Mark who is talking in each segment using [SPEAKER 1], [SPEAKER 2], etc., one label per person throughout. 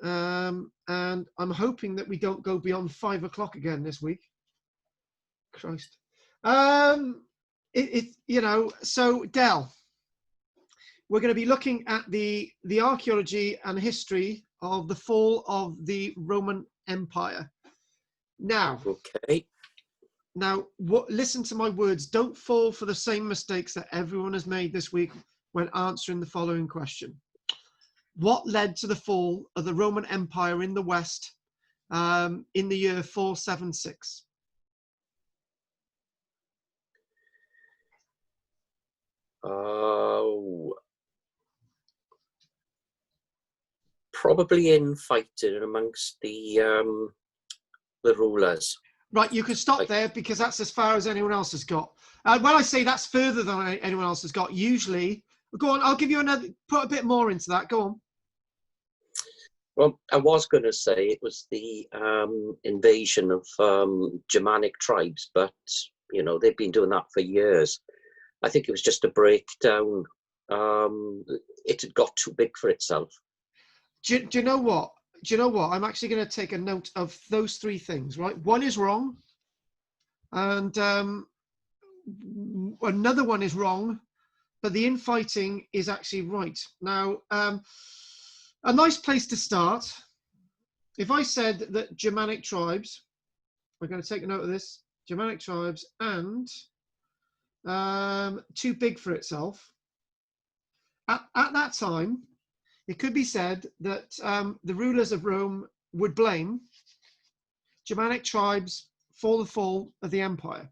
[SPEAKER 1] and I'm hoping that we don't go beyond 5 o'clock again this week. Christ. You know, so Del, we're going to be looking at the archaeology and history of the fall of the Roman Empire. Now,
[SPEAKER 2] okay.
[SPEAKER 1] Now, listen to my words. Don't fall for the same mistakes that everyone has made this week when answering the following question. What led to the fall of the Roman Empire in the West in the year 476?
[SPEAKER 2] Probably infighting amongst the rulers.
[SPEAKER 1] Right, you can stop there because that's as far as anyone else has got. When I say that's further than anyone else has got, usually, go on, I'll give you another, put a bit more into that, go on.
[SPEAKER 2] Well, I was going to say it was the invasion of Germanic tribes, but, you know, they've been doing that for years. I think it was just a breakdown. It had got too big for itself.
[SPEAKER 1] Do you know what? Do you know what? I'm actually going to take a note of those three things, right? One is wrong, and another one is wrong, but the infighting is actually right. Now, a nice place to start, if I said that Germanic tribes, we're going to take a note of this, Germanic tribes and too big for itself, at that time, it could be said that the rulers of Rome would blame Germanic tribes for the fall of the empire,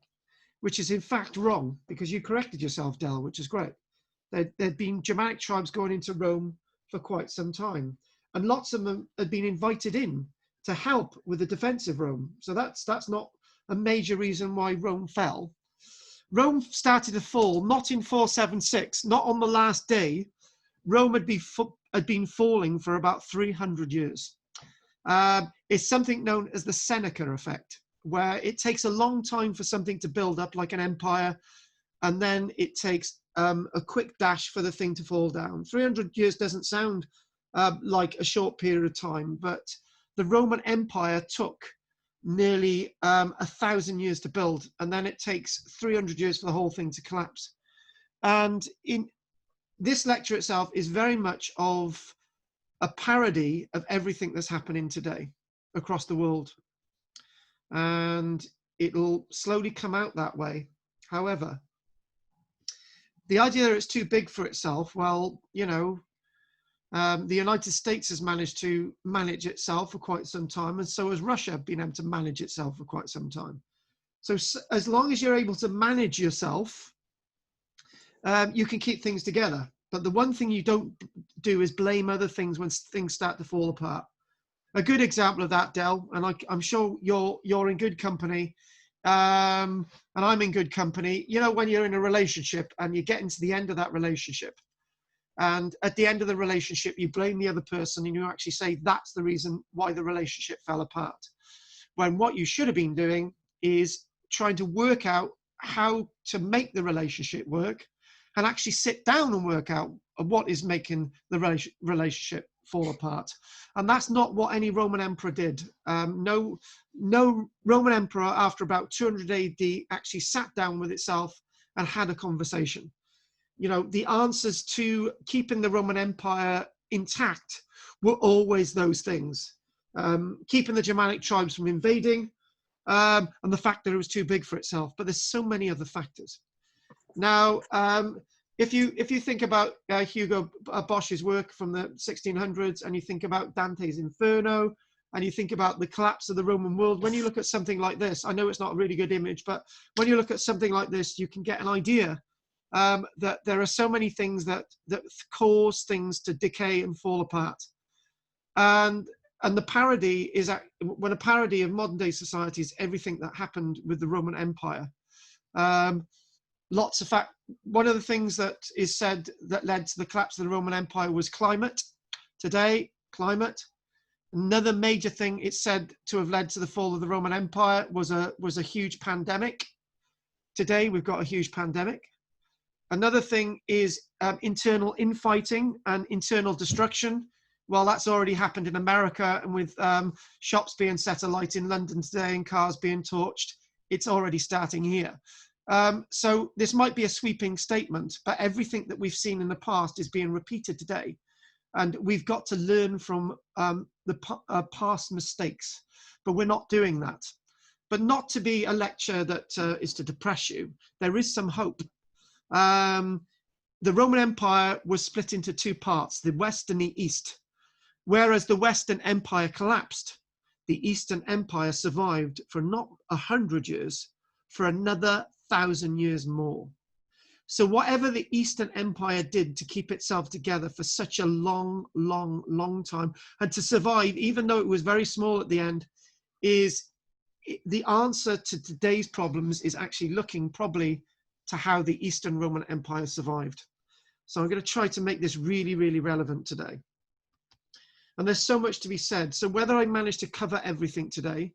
[SPEAKER 1] which is in fact wrong, because you corrected yourself, Del, which is great. There'd been Germanic tribes going into Rome for quite some time, and lots of them had been invited in to help with the defense of Rome. So that's not a major reason why Rome fell. Rome started to fall not in 476, not on the last day. Rome had been falling for about 300 years. It's something known as the Seneca Effect, where it takes a long time for something to build up like an empire, and then it takes a quick dash for the thing to fall down. 300 years doesn't sound like a short period of time, but the Roman Empire took nearly 1,000 years to build, and then it takes 300 years for the whole thing to collapse. And in this lecture itself is very much of a parody of everything that's happening today across the world. And it'll slowly come out that way. However, the idea that it's too big for itself, well, you know, the United States has managed to manage itself for quite some time, and so has Russia been able to manage itself for quite some time. So as long as you're able to manage yourself, you can keep things together. But the one thing you don't do is blame other things when things start to fall apart. A good example of that, Del, and I'm sure you're in good company, and I'm in good company. You know, when you're in a relationship and you're getting to the end of that relationship, and at the end of the relationship, you blame the other person and you actually say that's the reason why the relationship fell apart. When what you should have been doing is trying to work out how to make the relationship work, and actually sit down and work out what is making the relationship fall apart. And that's not what any Roman emperor did. No Roman emperor after about 200 AD actually sat down with itself and had a conversation. You know, the answers to keeping the Roman Empire intact were always those things. Keeping the Germanic tribes from invading, and the fact that it was too big for itself. But there's so many other factors. Now, if you think about Hugo Bosch's work from the 1600s, and you think about Dante's Inferno, and you think about the collapse of the Roman world, when you look at something like this, I know it's not a really good image, but when you look at something like this, you can get an idea that there are so many things that cause things to decay and fall apart. And the parody is, when a parody of modern day society is everything that happened with the Roman Empire. Lots of fact. One of the things that is said that led to the collapse of the Roman Empire was climate. Today, climate. Another major thing it's said to have led to the fall of the Roman Empire was a huge pandemic. Today, we've got a huge pandemic. Another thing is internal infighting and internal destruction. Well, that's already happened in America, and with shops being set alight in London today and cars being torched, it's already starting here. So this might be a sweeping statement, but everything that we've seen in the past is being repeated today. And we've got to learn from the past mistakes, but we're not doing that. But not to be a lecture that is to depress you. There is some hope. The Roman Empire was split into two parts, the West and the East. Whereas the Western Empire collapsed, the Eastern Empire survived for not 100 years, for another 1,000 years more. So whatever the Eastern Empire did to keep itself together for such a long, long, long time, and to survive, even though it was very small at the end, is the answer to today's problems is actually looking probably to how the Eastern Roman Empire survived. So I'm going to try to make this really, really relevant today. And there's so much to be said. So whether I manage to cover everything today,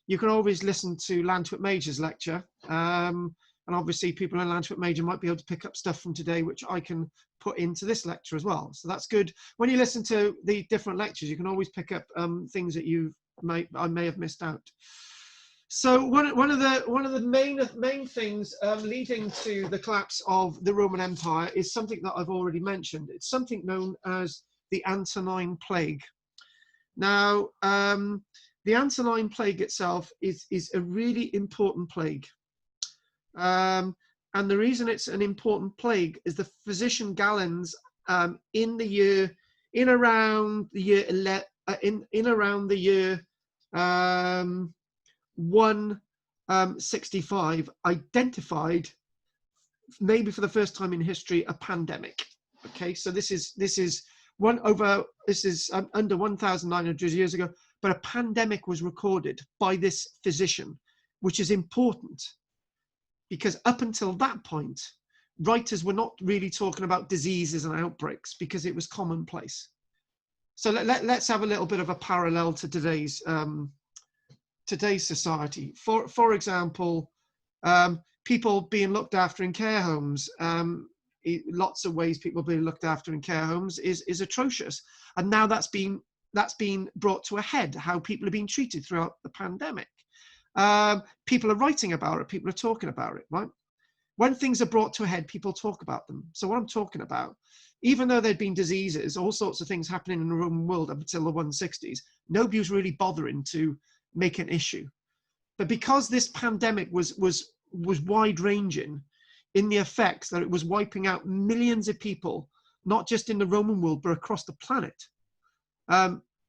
[SPEAKER 1] you can always listen to Lantwick Major's lecture. And obviously people in Lantwick Major might be able to pick up stuff from today, which I can put into this lecture as well. So that's good. When you listen to the different lectures, you can always pick up things that I may have missed out. So one of the main things leading to the collapse of the Roman Empire is something that I've already mentioned. It's something known as the Antonine Plague. Now, the Antonine Plague itself is a really important plague. And the reason it's an important plague is the physician Gallen's in around the year 165 identified, maybe for the first time in history, a pandemic. Okay, so this is under 1,900 years ago, but a pandemic was recorded by this physician, which is important because up until that point, writers were not really talking about diseases and outbreaks because it was commonplace. So let's have a little bit of a parallel to today's society. For example, people being looked after in care homes. Lots of ways people being looked after in care homes is atrocious, and now that's been brought to a head. How people are being treated throughout the pandemic. People are writing about it. People are talking about it. Right? When things are brought to a head, people talk about them. So what I'm talking about, even though there'd been diseases, all sorts of things happening in the Roman world up until the 160s, nobody was really bothering to make an issue. But because this pandemic was wide-ranging in the effects that it was wiping out millions of people, not just in the Roman world, but across the planet,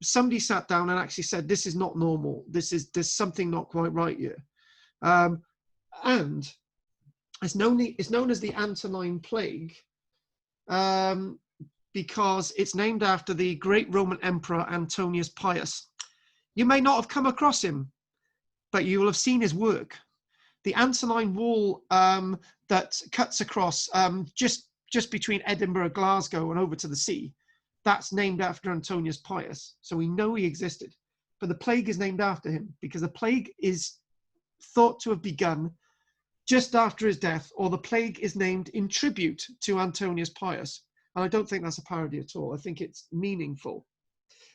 [SPEAKER 1] somebody sat down and actually said, this is not normal. There's something not quite right here. And it's known as the Antonine Plague because it's named after the great Roman Emperor Antonius Pius. You may not have come across him, but you will have seen his work. The Antonine Wall that cuts across just between Edinburgh, Glasgow, and over to the sea, that's named after Antonius Pius. So we know he existed. But the plague is named after him because the plague is thought to have begun just after his death, or the plague is named in tribute to Antonius Pius. And I don't think that's a parody at all. I think it's meaningful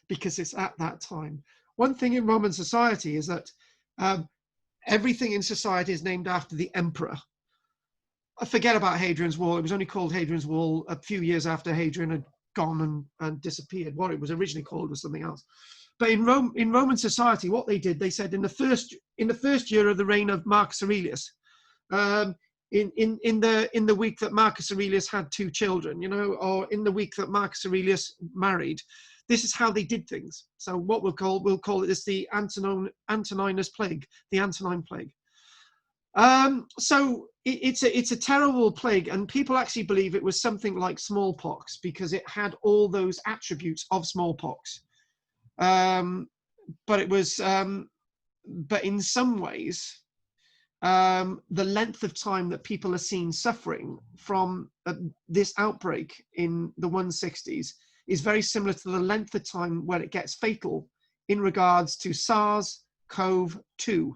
[SPEAKER 1] because it's at that time. One thing in Roman society is that everything in society is named after the emperor. I forget about Hadrian's Wall. It was only called Hadrian's Wall a few years after Hadrian had gone and disappeared. What it was originally called was something else. But in Roman society, what they did, they said in the first year of the reign of Marcus Aurelius, in the week that Marcus Aurelius had 2 children, or in the week that Marcus Aurelius married, this is how they did things. So what we'll call it is the Antoninus Plague, the Antonine Plague. So it's a terrible plague, and people actually believe it was something like smallpox because it had all those attributes of smallpox. But it was, but in some ways, the length of time that people are seen suffering from this outbreak in the 160s is very similar to the length of time when it gets fatal in regards to SARS-CoV-2,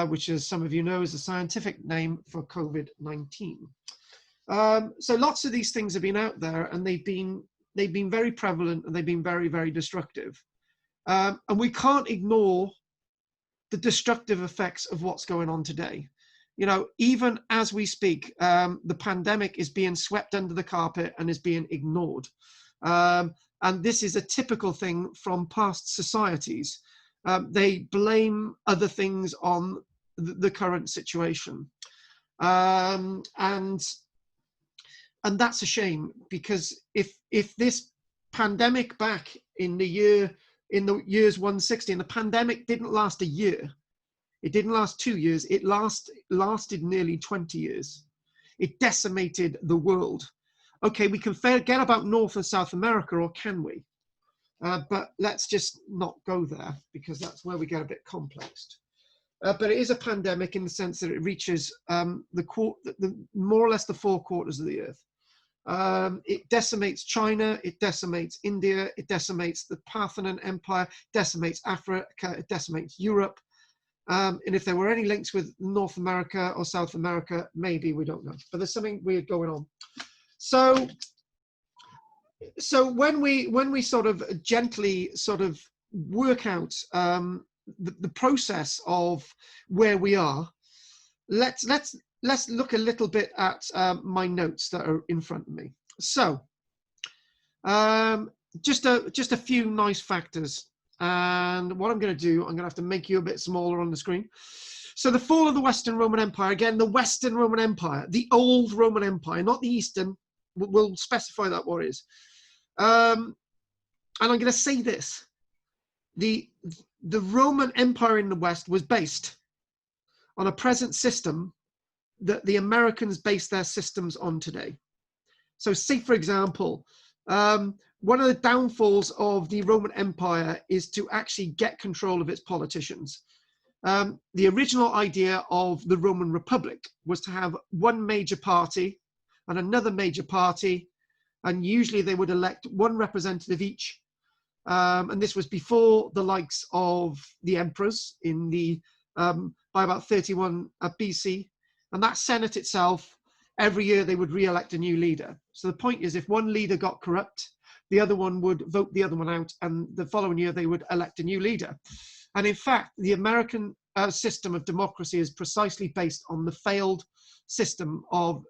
[SPEAKER 1] which, as some of you know, is a scientific name for COVID-19. So lots of these things have been out there, and they've been they've been very prevalent, and they've been very, very destructive. And we can't ignore the destructive effects of what's going on today. You know, even as we speak, the pandemic is being swept under the carpet and is being ignored. And this is a typical thing from past societies. They blame other things on the current situation. And that's a shame, because if this pandemic back in the years 160, and the pandemic didn't last a year, it didn't last 2 years, it lasted nearly 20 years. It decimated the world. Okay, we can forget about North and South America, or can we? But let's just not go there, because that's where we get a bit complex. But it is a pandemic in the sense that it reaches more or less the 4 quarters of the earth. It decimates China, it decimates India, it decimates the Parthian Empire, decimates Africa, it decimates Europe. And if there were any links with North America or South America, maybe, we don't know. But there's something weird going on. So when we sort of gently sort of work out the process of where we are, let's look a little bit at my notes that are in front of me. So just a few nice factors. And what I'm going to do, I'm going to have to make you a bit smaller on the screen. So the fall of the Western Roman Empire, again, the Western Roman Empire, the old Roman Empire, not the Eastern. We'll specify that what is. And I'm going to say this. The Roman Empire in the West was based on a present system that the Americans base their systems on today. So say, for example, one of the downfalls of the Roman Empire is to actually get control of its politicians. The original idea of the Roman Republic was to have one major party and another major party, and usually they would elect one representative each. And this was before the likes of the emperors in by about 31 BC. And that Senate itself, every year they would re-elect a new leader. So the point is, if one leader got corrupt, the other one would vote the other one out, and the following year they would elect a new leader. And in fact, the American system of democracy is precisely based on the failed system of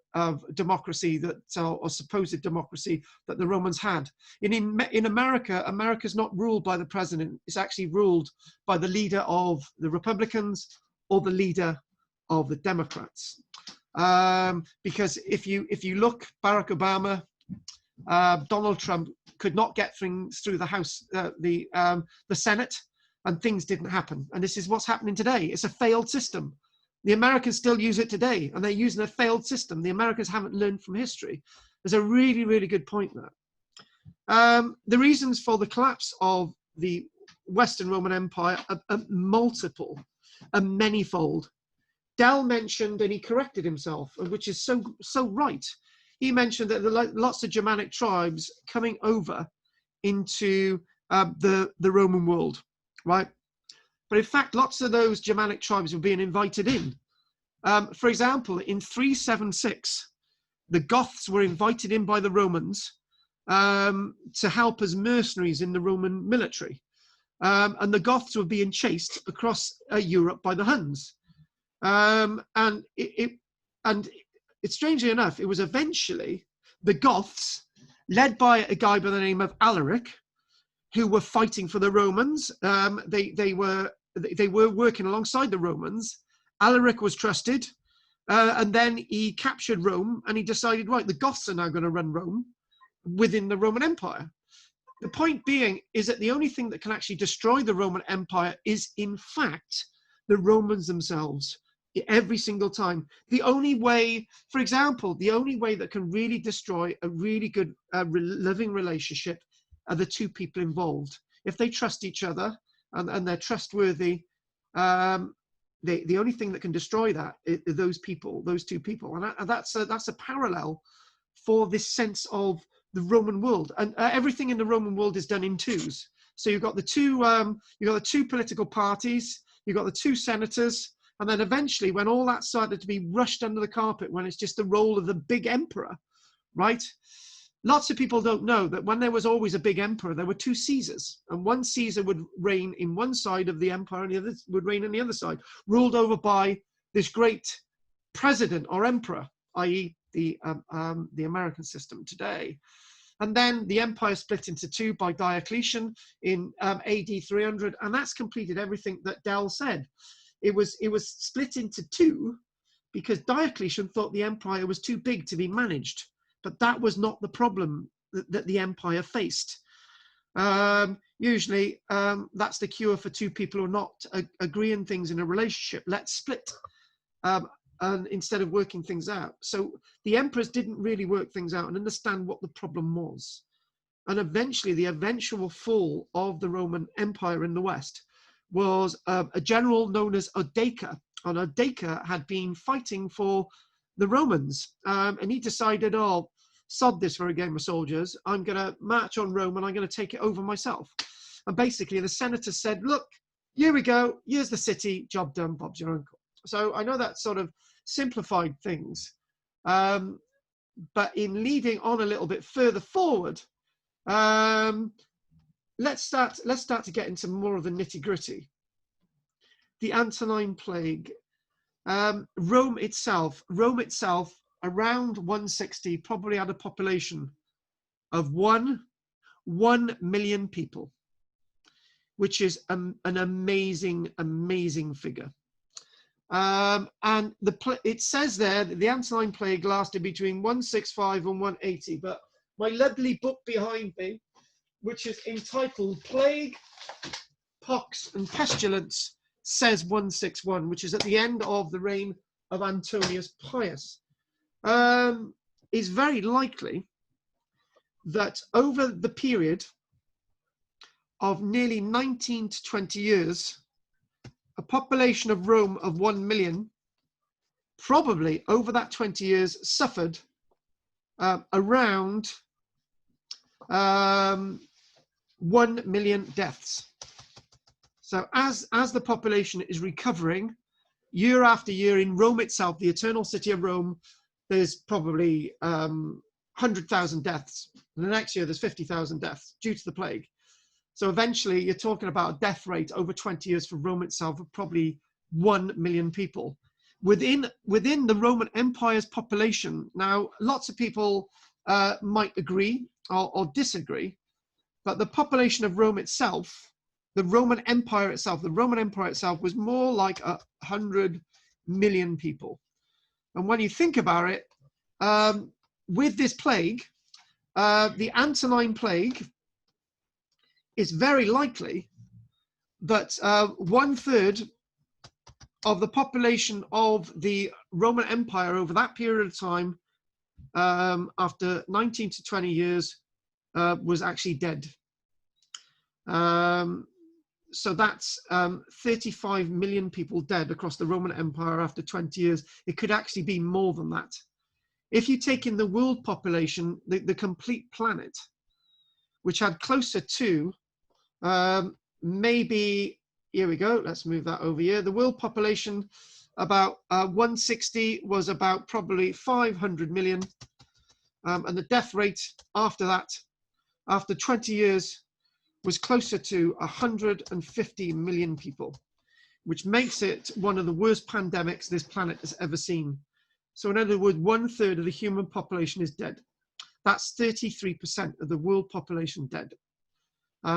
[SPEAKER 1] democracy or supposed democracy that the Romans had. In America, America's not ruled by the president. It's actually ruled by the leader of the Republicans or the leader of the Democrats. Because if you look, Barack Obama, Donald Trump could not get things through the House, the Senate, and things didn't happen. And this is what's happening today. It's a failed system. The Americans still use it today, and they're using a failed system. The Americans haven't learned from history. There's a really, really good point there. The reasons for the collapse of the Western Roman Empire are multiple and manifold. Dell mentioned, and he corrected himself, which is so right. He mentioned that there are lots of Germanic tribes coming over into the Roman world, right? But in fact, lots of those Germanic tribes were being invited in. For example, in 376, the Goths were invited in by the Romans to help as mercenaries in the Roman military. And the Goths were being chased across Europe by the Huns. And strangely enough, it was eventually the Goths, led by a guy by the name of Alaric, who were fighting for the Romans. They were working alongside the Romans. Alaric was trusted, and then he captured Rome, and he decided, right, the Goths are now going to run Rome within the Roman Empire. The point being is that the only thing that can actually destroy the Roman Empire is, in fact, the Romans themselves. Every single time. The only way, for example, the only way that can really destroy a really good living relationship are the two people involved. If they trust each other and they're trustworthy, the only thing that can destroy that are those people, those two people. And that's a parallel for this sense of the Roman world. And everything in the Roman world is done in twos. So you've got the two political parties, you've got the two senators. And then eventually, when all that started to be rushed under the carpet, when it's just the role of the big emperor, right? lots of people don't know that when there was always a big emperor, there were two Caesars, and one Caesar would reign in one side of the empire and the other would reign on the other side, ruled over by this great president or emperor, i.e. the American system today. And then the empire split into two by Diocletian in AD 300, and that's completed everything that Dell said. It was split into two because Diocletian thought the empire was too big to be managed, but that was not the problem that the empire faced. Usually, that's the cure for two people who are not agreeing things in a relationship. Let's split. And instead of working things out. So the emperors didn't really work things out and understand what the problem was. And eventually the eventual fall of the Roman Empire in the West was a general known as Udeka. And Udeka had been fighting for the Romans. And he decided, oh, sod this for a game of soldiers. I'm going to march on Rome and I'm going to take it over myself. And basically the senators said, look, here we go. Here's the city. Job done. Bob's your uncle. So I know that sort of simplified things, but in leading on a little bit further forward, let's start to get into more of the nitty-gritty. The Antonine Plague, Rome itself around 160 probably had a population of 1 million people, which is an amazing figure. And it says there that the Antonine Plague lasted between 165 and 180, but my lovely book behind me, which is entitled Plague, Pox and Pestilence, says 161, which is at the end of the reign of Antonius Pius. It's very likely that over the period of nearly 19 to 20 years, a population of Rome of 1 million, probably over that 20 years, suffered around 1 million deaths. So as the population is recovering year after year in Rome itself, the eternal city of Rome, there's probably 100,000 deaths. And the next year there's 50,000 deaths due to the plague. So eventually you're talking about a death rate over 20 years for Rome itself of probably 1 million people. Within the Roman Empire's population, now lots of people might agree or disagree, but the population of Rome itself, the Roman Empire itself was more like 100 million people. And when you think about it, with this plague, the Antonine Plague, it's very likely that 1/3 of the population of the Roman Empire over that period of time, after 19 to 20 years, was actually dead. So that's 35 million people dead across the Roman Empire after 20 years. It could actually be more than that. If you take in the world population, the complete planet, which had closer to maybe, here we go, let's move that over here. The world population about 160 was about probably 500 million. And the death rate after that, after 20 years, was closer to 150 million people, which makes it one of the worst pandemics this planet has ever seen. So in other words, 1/3 of the human population is dead. That's 33% of the world population dead.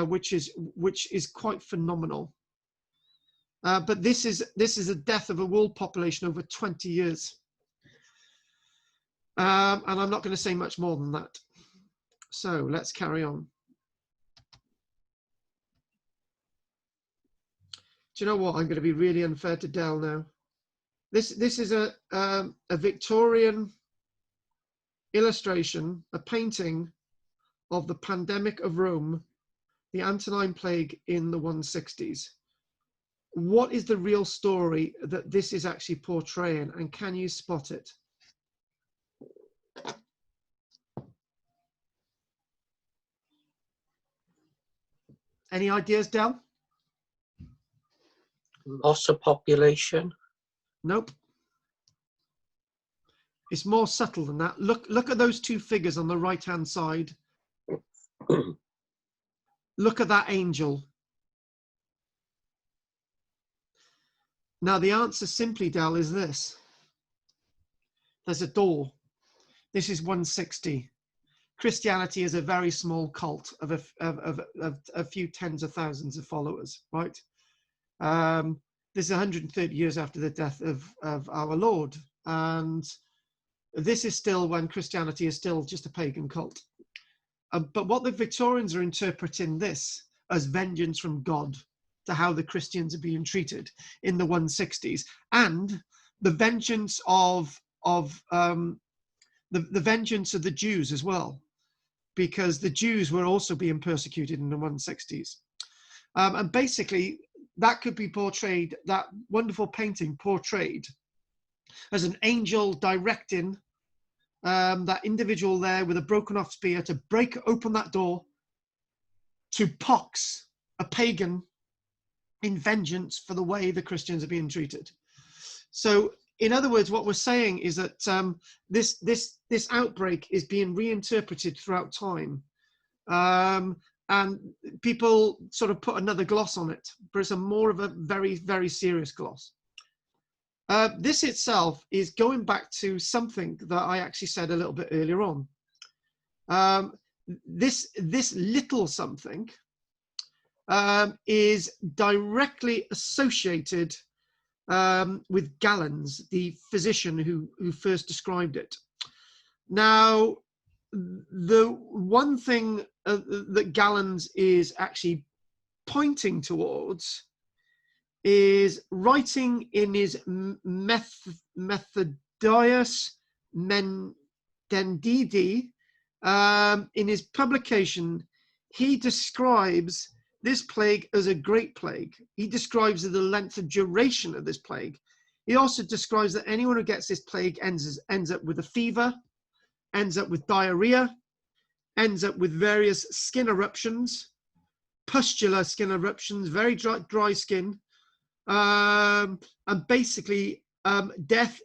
[SPEAKER 1] Which is quite phenomenal. But this is a death of a world population over 20 years. And I'm not going to say much more than that. So let's carry on. Do you know what? I'm going to be really unfair to Dell now. This is a Victorian illustration, a painting of the pandemic of Rome, the Antonine Plague in the 160s. What is the real story that this is actually portraying, and can you spot it? Any ideas, Del?
[SPEAKER 2] Loss of population?
[SPEAKER 1] Nope. It's more subtle than that. Look at those two figures on the right-hand side. Look at that angel. Now, the answer simply, Del, is this. There's a door. This is 160. Christianity is a very small cult of a few tens of thousands of followers, right? This is 130 years after the death of our Lord. And this is still when Christianity is still just a pagan cult. But what the Victorians are interpreting this as vengeance from God to how the Christians are being treated in the 160s, and the vengeance of the vengeance of the Jews as well, because the Jews were also being persecuted in the 160s. And basically, that could be portrayed, that wonderful painting portrayed as an angel directing that individual there with a broken off spear to break open that door to pox a pagan in vengeance for the way the Christians are being treated. So in other words, what we're saying is that this outbreak is being reinterpreted throughout time. And people sort of put another gloss on it, but it's more of a very, very serious gloss. This itself is going back to something that I actually said a little bit earlier on. This little something is directly associated with Gallens, the physician who first described it. Now, the one thing that Gallens is actually pointing towards is writing in his Methodius Mendendidi, in his publication, he describes this plague as a great plague. He describes the length of duration of this plague. He also describes that anyone who gets this plague ends up with a fever, ends up with diarrhea, ends up with various skin eruptions, pustular skin eruptions, very dry skin, and basically death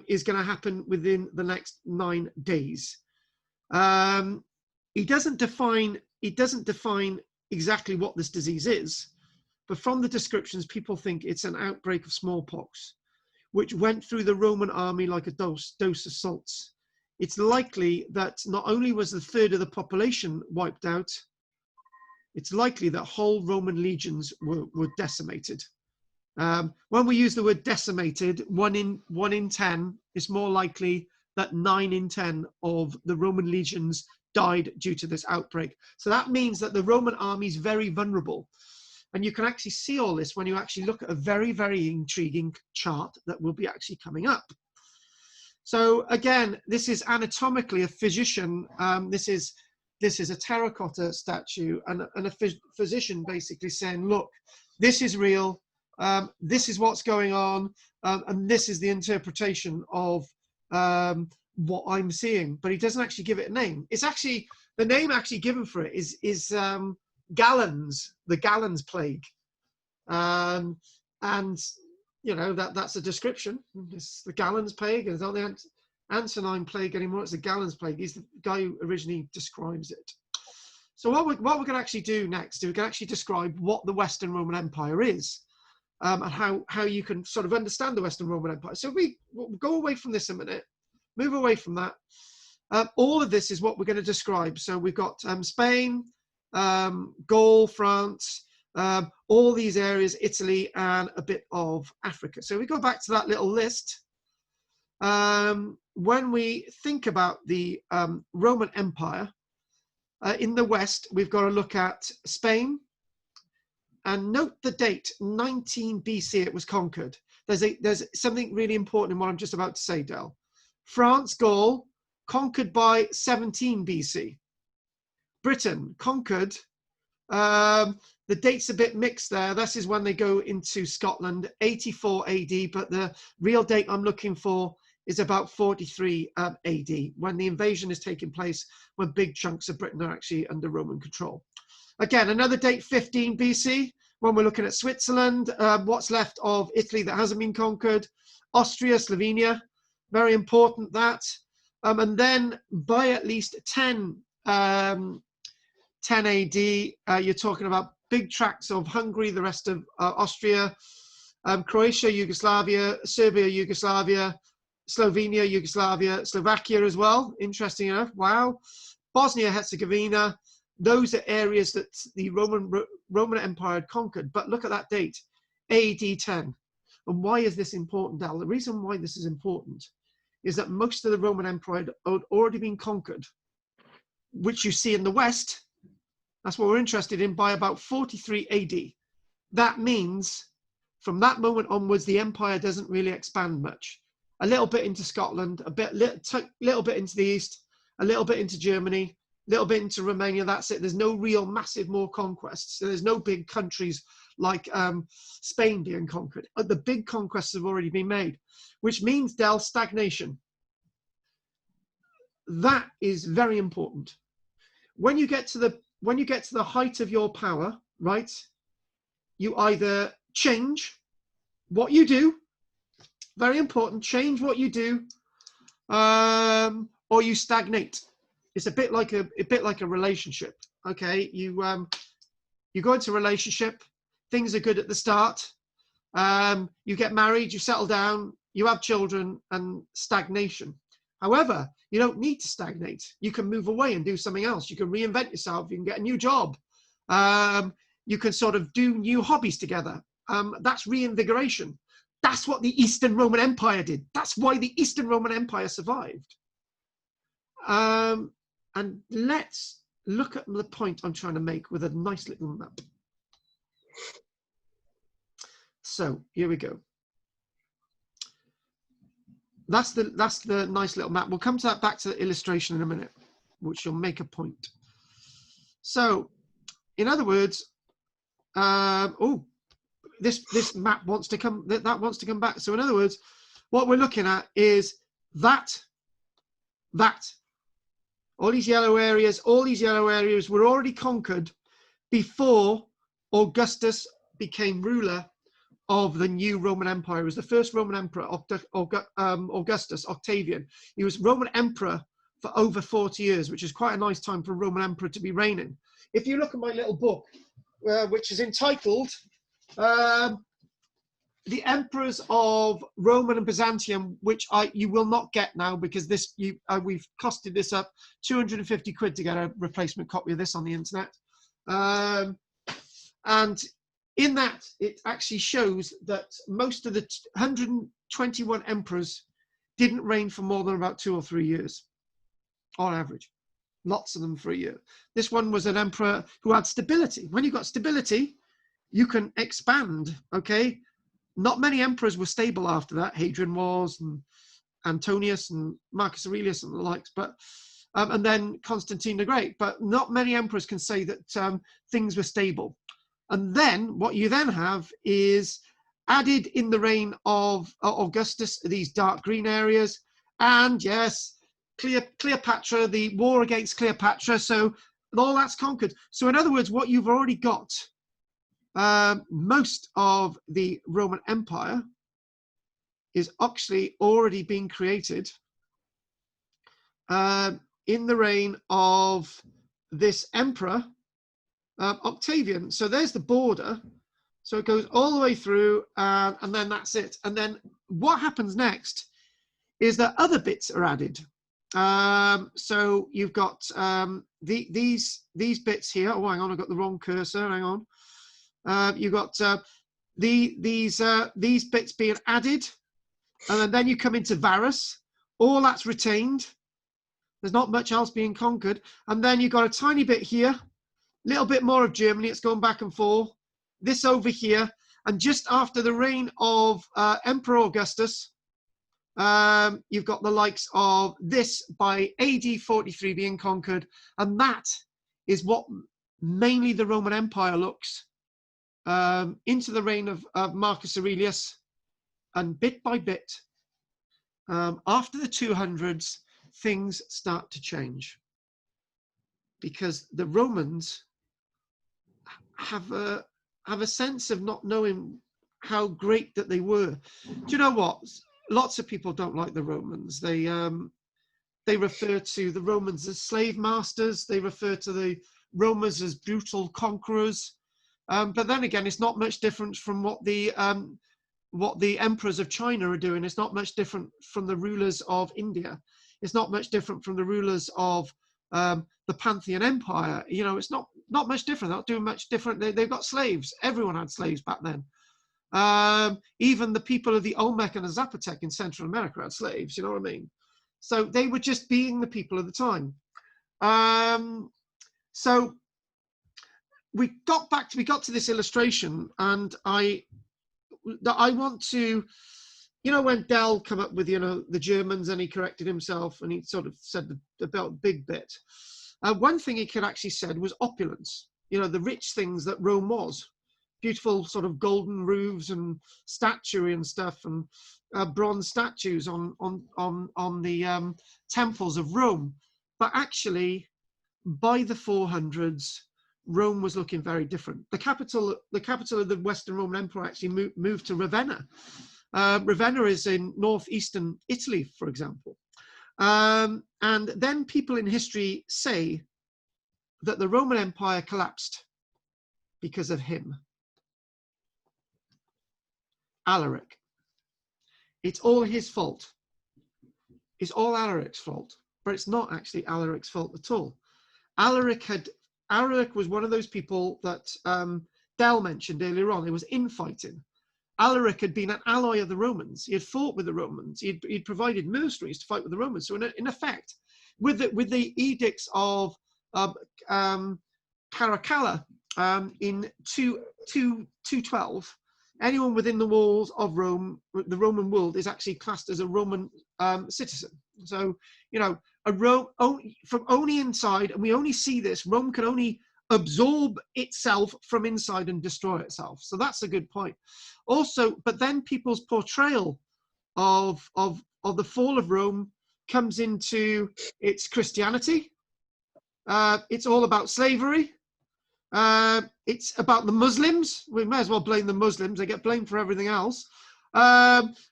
[SPEAKER 1] is going to happen within the next 9 days. He doesn't define exactly what this disease is, but from the descriptions, people think it's an outbreak of smallpox, which went through the Roman army like a dose of salts. It's likely that not only was a third of the population wiped out, it's likely that whole Roman legions were decimated. When we use the word decimated, 1 in 10, it's more likely that 9 in 10 of the Roman legions died due to this outbreak. So that means that the Roman army is very vulnerable. And you can actually see all this when you actually look at a very, very intriguing chart that will be actually coming up. So again, this is anatomically a physician. This is a terracotta statue and a physician basically saying, look, this is real. This is what's going on. And this is the interpretation of what I'm seeing, but he doesn't actually give it a name. It's actually, the name actually given for it is Gallens, the Gallens Plague. And you know, that's a description. It's the Gallens Plague, and it's not the Antonine Plague anymore, it's the Gallens Plague. He's the guy who originally describes it. So what we're going to actually do next is we're going to actually describe what the Western Roman Empire is, and how you can sort of understand the Western Roman Empire. So we'll go away from this a minute, move away from that. All of this is what we're going to describe. So we've got Spain, Gaul, France, all these areas, Italy, and a bit of Africa. So we go back to that little list. When we think about the Roman Empire, in the West, we've got to look at Spain. And note the date, 19 BC it was conquered. There's something really important in what I'm just about to say, Del. France, Gaul, conquered by 17 BC. Britain, conquered. The date's a bit mixed there. This is when they go into Scotland, 84 AD, but the real date I'm looking for is about 43 AD, when the invasion is taking place, when big chunks of Britain are actually under Roman control. Again, another date, 15 BC, when we're looking at Switzerland, what's left of Italy that hasn't been conquered, Austria, Slovenia, Very important that. And then by at least 10 AD, you're talking about big tracts of Hungary, the rest of Austria, Croatia, Yugoslavia, Serbia, Yugoslavia, Slovenia, Yugoslavia, Slovakia as well. Interesting enough. Wow. Bosnia, Herzegovina. Those are areas that the Roman Empire had conquered. But look at that date, AD 10. And why is this important, Dal? The reason why this is important is that most of the Roman Empire had already been conquered, which you see in the West. That's what we're interested in, by about 43 AD. That means from that moment onwards, the empire doesn't really expand much. A little bit into Scotland, little bit into the east, a little bit into Germany, a little bit into Romania. That's it. There's no real massive more conquests. So there's no big countries like Spain being conquered. The big conquests have already been made, which means, Del, stagnation. That is very important. When you get to the height of your power, right, you either change what you do, very important, change what you do, or you stagnate. It's a bit like a relationship. Okay, you go into a relationship, things are good at the start, you get married, you settle down, you have children, and stagnation. However, you don't need to stagnate. You can move away and do something else. You can reinvent yourself. You can get a new job. You can sort of do new hobbies together. That's reinvigoration. That's what the Eastern Roman Empire did. That's why the Eastern Roman Empire survived. And let's look at the point I'm trying to make with a nice little map. So here we go. That's the nice little map. We'll come to that, back to the illustration in a minute, which will make a point. So, in other words, this map wants to come. That wants to come back. So, in other words, what we're looking at is that all these yellow areas were already conquered before Augustus became ruler of the new Roman Empire. He was the first Roman emperor, Augustus, Octavian. He was Roman emperor for over 40 years, which is quite a nice time for a Roman emperor to be reigning. If you look at my little book, which is entitled The Emperors of Roman and Byzantium, which you will not get now because we've costed this up 250 quid to get a replacement copy of this on the internet. And in that, it actually shows that most of the 121 emperors didn't reign for more than about 2 or 3 years, on average. Lots of them for a year. This one was an emperor who had stability. When you've got stability, you can expand, okay? Not many emperors were stable after that. Hadrian was, and Antonius, and Marcus Aurelius, and the likes, but and then Constantine the Great. But not many emperors can say that things were stable. And then what you then have is added in the reign of Augustus, these dark green areas. And yes, Cleopatra, the war against Cleopatra. So all that's conquered. So in other words, what you've already got, most of the Roman Empire is actually already being created in the reign of this emperor, Octavian. So there's the border. So it goes all the way through, and then that's it. And then what happens next is that other bits are added. So you've got these bits here. Oh, hang on, I've got the wrong cursor. Hang on. You've got these bits being added, and then you come into Varus. All that's retained. There's not much else being conquered. And then you've got a tiny bit here. Little bit more of Germany, it's going back and forth. This over here, and just after the reign of Emperor Augustus, you've got the likes of this by AD 43 being conquered, and that is what mainly the Roman Empire looks into the reign of Marcus Aurelius, and bit by bit, after the 200s, things start to change because the Romans have a sense of not knowing how great that they were. Do you know what? lots of people don't like the Romans. They refer to the Romans as slave masters. They refer to the Romans as brutal conquerors. But then again, it's not much different from what the emperors of China are doing. It's not much different from the rulers of India. It's not much different from the rulers of the Pantheon Empire. You know, it's not much different. They're not doing much different. They've got slaves. Everyone had slaves back then. Even the people of the Olmec and the Zapotec in Central America had slaves. You know what I mean? So they were just being the people of the time. So we got to this illustration, and I want to, you know, when Dell come up with, you know, the Germans, and he corrected himself and he sort of said about a big bit. One thing he could actually said was opulence, you know, the rich things that Rome was. Beautiful sort of golden roofs and statuary and stuff, and bronze statues on the temples of Rome. But actually, by the 400s, Rome was looking very different. The capital of the Western Roman Empire actually moved to Ravenna. Ravenna is in northeastern Italy, for example. And then people in history say that the Roman Empire collapsed because of him, Alaric. It's all his fault. It's all Alaric's fault, but it's not actually Alaric's fault at all. Alaric was one of those people that Dell mentioned earlier on. It was infighting. Alaric had been an ally of the Romans. He had fought with the Romans. He'd provided mercenaries to fight with the Romans. So in effect, with the edicts of Caracalla in 212, anyone within the walls of Rome, the Roman world, is actually classed as a Roman citizen. So, you know, from only inside, and we only see this, Rome can only absorb itself from inside and destroy itself. So that's a good point. Also, but then people's portrayal of the fall of Rome comes into its Christianity. It's all about slavery. It's about the Muslims. We may as well blame the Muslims. They get blamed for everything else.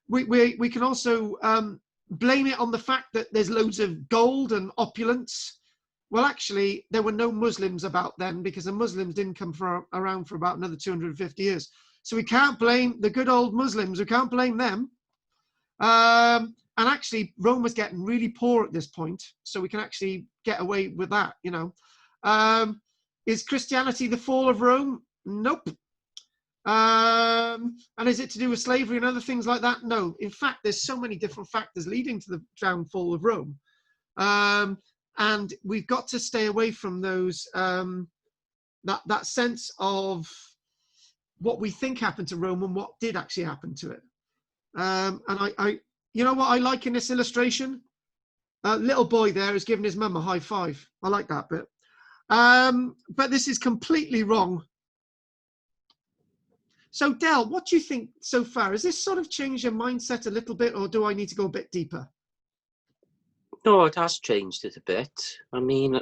[SPEAKER 1] We can also blame it on the fact that there's loads of gold and opulence. Well, actually, there were no Muslims about then, because the Muslims didn't come around for about another 250 years. So we can't blame the good old Muslims. We can't blame them. And actually, Rome was getting really poor at this point, so we can actually get away with that, you know. Is Christianity the fall of Rome? Nope. And is it to do with slavery and other things like that? No. In fact, there's so many different factors leading to the downfall of Rome. And we've got to stay away from those, that sense of what we think happened to Rome and what did actually happen to it. And I you know what I like in this illustration? Little boy there is giving his mum a high five. I like that bit. But this is completely wrong. So Del, what do you think so far? Has this sort of changed your mindset a little bit, or do I need to go a bit deeper?
[SPEAKER 2] No, it has changed it a bit. I mean, I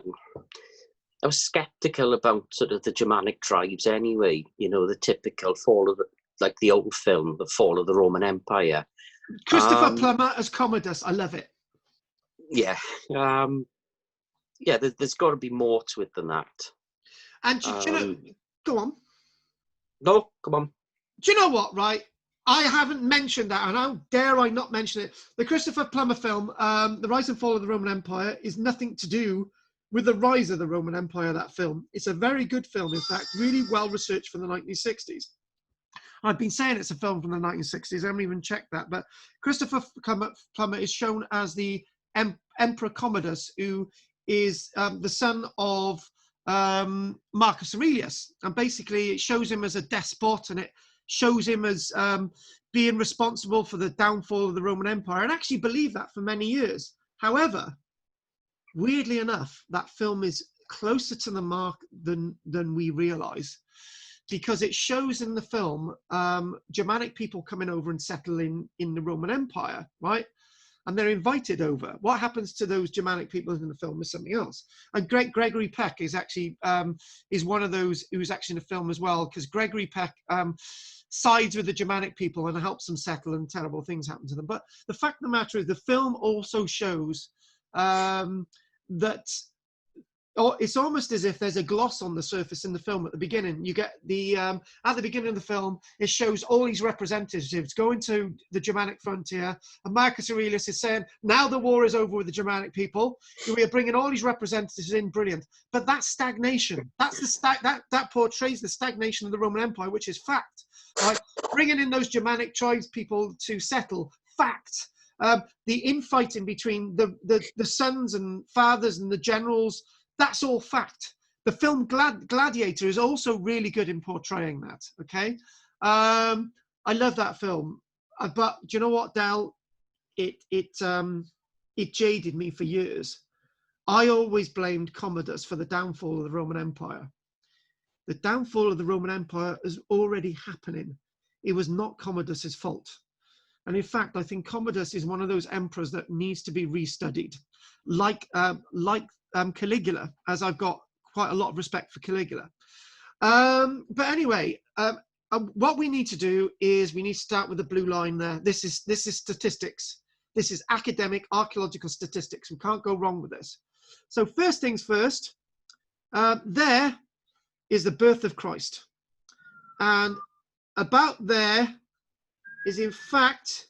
[SPEAKER 2] was skeptical about sort of the Germanic tribes anyway, you know, the typical fall of, like the old film, The Fall of the Roman Empire.
[SPEAKER 1] Christopher Plummer as Commodus, I love it.
[SPEAKER 2] Yeah. Yeah, there's got to be more to it than that.
[SPEAKER 1] And do you know, go on.
[SPEAKER 2] No, come on.
[SPEAKER 1] Do you know what, right? I haven't mentioned that, and how dare I not mention it. The Christopher Plummer film, The Rise and Fall of the Roman Empire, is nothing to do with the rise of the Roman Empire, that film. It's a very good film, in fact, really well researched from the 1960s. I've been saying it's a film from the 1960s. I haven't even checked that. But Christopher Plummer is shown as the Emperor Commodus, who is the son of Marcus Aurelius. And basically, it shows him as a despot, and it shows him as being responsible for the downfall of the Roman Empire, and actually believed that for many years. However, weirdly enough, that film is closer to the mark than we realize, because it shows in the film Germanic people coming over and settling in the Roman Empire, right? And they're invited over. What happens to those Germanic people in the film is something else. And Gregory Peck is actually is one of those who's actually in the film as well, because Gregory Peck sides with the Germanic people and helps them settle, and terrible things happen to them. But the fact of the matter is the film also shows that it's almost as if there's a gloss on the surface in the film at the beginning. You get the, at the beginning of the film, it shows all these representatives going to the Germanic frontier, and Marcus Aurelius is saying, now the war is over with the Germanic people, we are bringing all these representatives in, brilliant. But that's stagnation. That's that portrays the stagnation of the Roman Empire, which is fact. Right? Bringing in those Germanic tribes people to settle, fact. The infighting between the sons and fathers and the generals, that's all fact. The film Gladiator is also really good in portraying that. Okay, I love that film, but do you know what, Dal? It jaded me for years. I always blamed Commodus for the downfall of the Roman Empire. The downfall of the Roman Empire is already happening. It was not Commodus's fault. And in fact, I think Commodus is one of those emperors that needs to be restudied, like Caligula, as I've got quite a lot of respect for Caligula. But anyway, what we need to do is we need to start with the blue line there. This is statistics. This is academic archaeological statistics. We can't go wrong with this. So first things first, there is the birth of Christ. And about there is in fact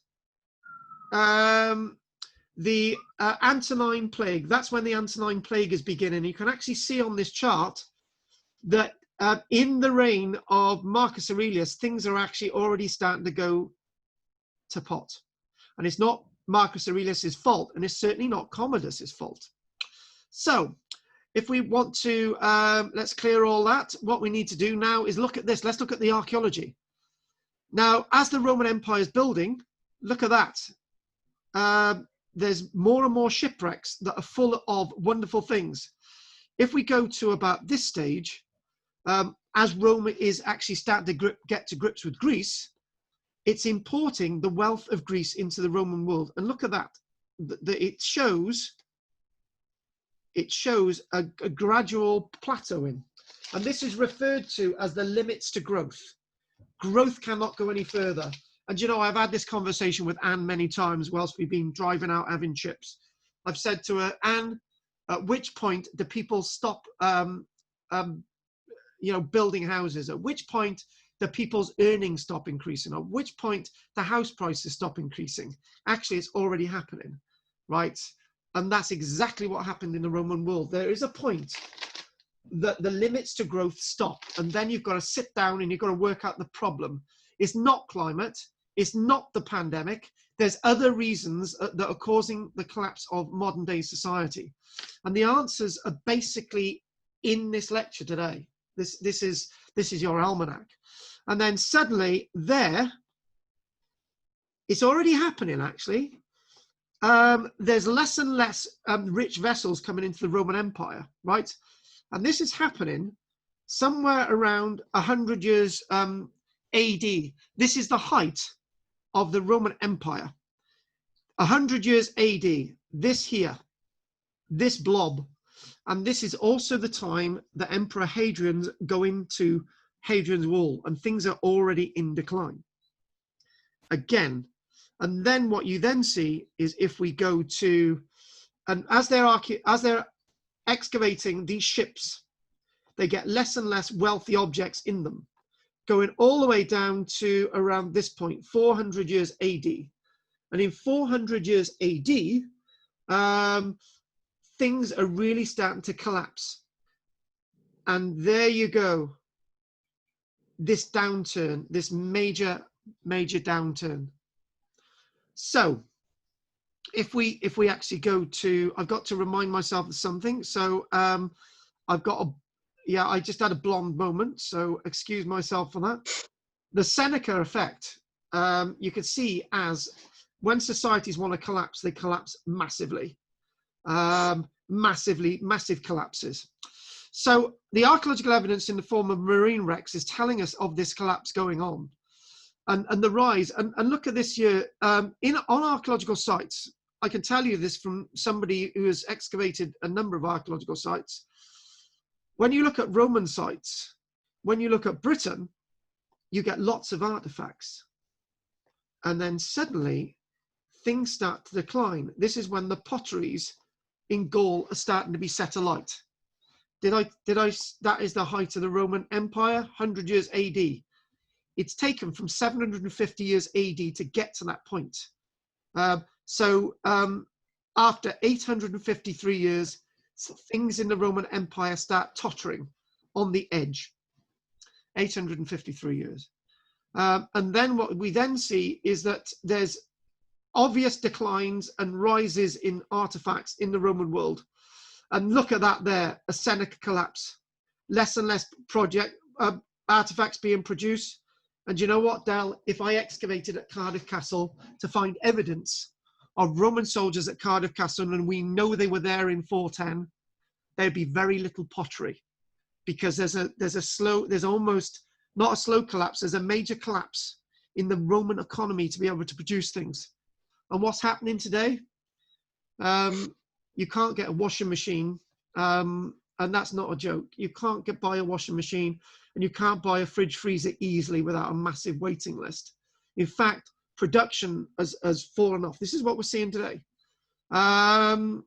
[SPEAKER 1] the Antonine Plague. That's when the Antonine Plague is beginning. You can actually see on this chart that in the reign of Marcus Aurelius, things are actually already starting to go to pot. And it's not Marcus Aurelius's fault, and it's certainly not Commodus's fault. So if we want to, let's clear all that. What we need to do now is look at this. Let's look at the archaeology. Now, as the Roman Empire is building, look at that. There's more and more shipwrecks that are full of wonderful things. If we go to about this stage, as Rome is actually starting to get to grips with Greece, it's importing the wealth of Greece into the Roman world. And look at that. It shows a gradual plateauing. And this is referred to as the limits to growth. Growth cannot go any further. And you know, I've had this conversation with Anne many times whilst we've been driving out having chips. I've said to her, Anne, at which point do people stop building houses? At which point do people's earnings stop increasing? At which point the house prices stop increasing? Actually, it's already happening, right? And that's exactly what happened in the Roman world. There is a point that the limits to growth stop, and then you've got to sit down and you've got to work out the problem. It's not climate, it's not the pandemic. There's other reasons that are causing the collapse of modern day society, and the answers are basically in this lecture today. This is your almanac. And then suddenly there, it's already happening actually. There's less and less rich vessels coming into the Roman Empire, right? And this is happening somewhere around 100 years AD. This is the height of the Roman Empire. 100 years AD, this here, this blob. And this is also the time that Emperor Hadrian's going to Hadrian's Wall, and things are already in decline. Again, and then what you then see is if we go to, and as they're excavating these ships, they get less and less wealthy objects in them, going all the way down to around this point, 400 years AD. And in 400 years AD, things are really starting to collapse. And there you go. This downturn, this major downturn. So if we actually go to, I've got to remind myself of something. So I've got I just had a blonde moment, so excuse myself for that. The Seneca Effect, you can see as when societies want to collapse, they collapse massively. Massive collapses. So the archaeological evidence in the form of marine wrecks is telling us of this collapse going on, and the rise. And look at this year on archaeological sites. I can tell you this from somebody who has excavated a number of archaeological sites. When you look at Roman sites, when you look at Britain, you get lots of artifacts. And then suddenly things start to decline. This is when the potteries in Gaul are starting to be set alight. That is the height of the Roman Empire, 100 years AD. It's taken from 750 years AD to get to that point. After 853 years, things in the Roman Empire start tottering on the edge. 853 years. And then what we then see is that there's obvious declines and rises in artifacts in the Roman world. And look at that there, a Seneca collapse. Less and less artifacts being produced. And you know what, Del? If I excavated at Cardiff Castle to find evidence of Roman soldiers at Cardiff Castle, and we know they were there in 410, there'd be very little pottery, because there's almost not a slow collapse, there's a major collapse in the Roman economy to be able to produce things. And what's happening today? You can't get a washing machine, and that's not a joke. You can't buy a washing machine, and you can't buy a fridge freezer easily without a massive waiting list. In fact, production has fallen off. This is what we're seeing today. And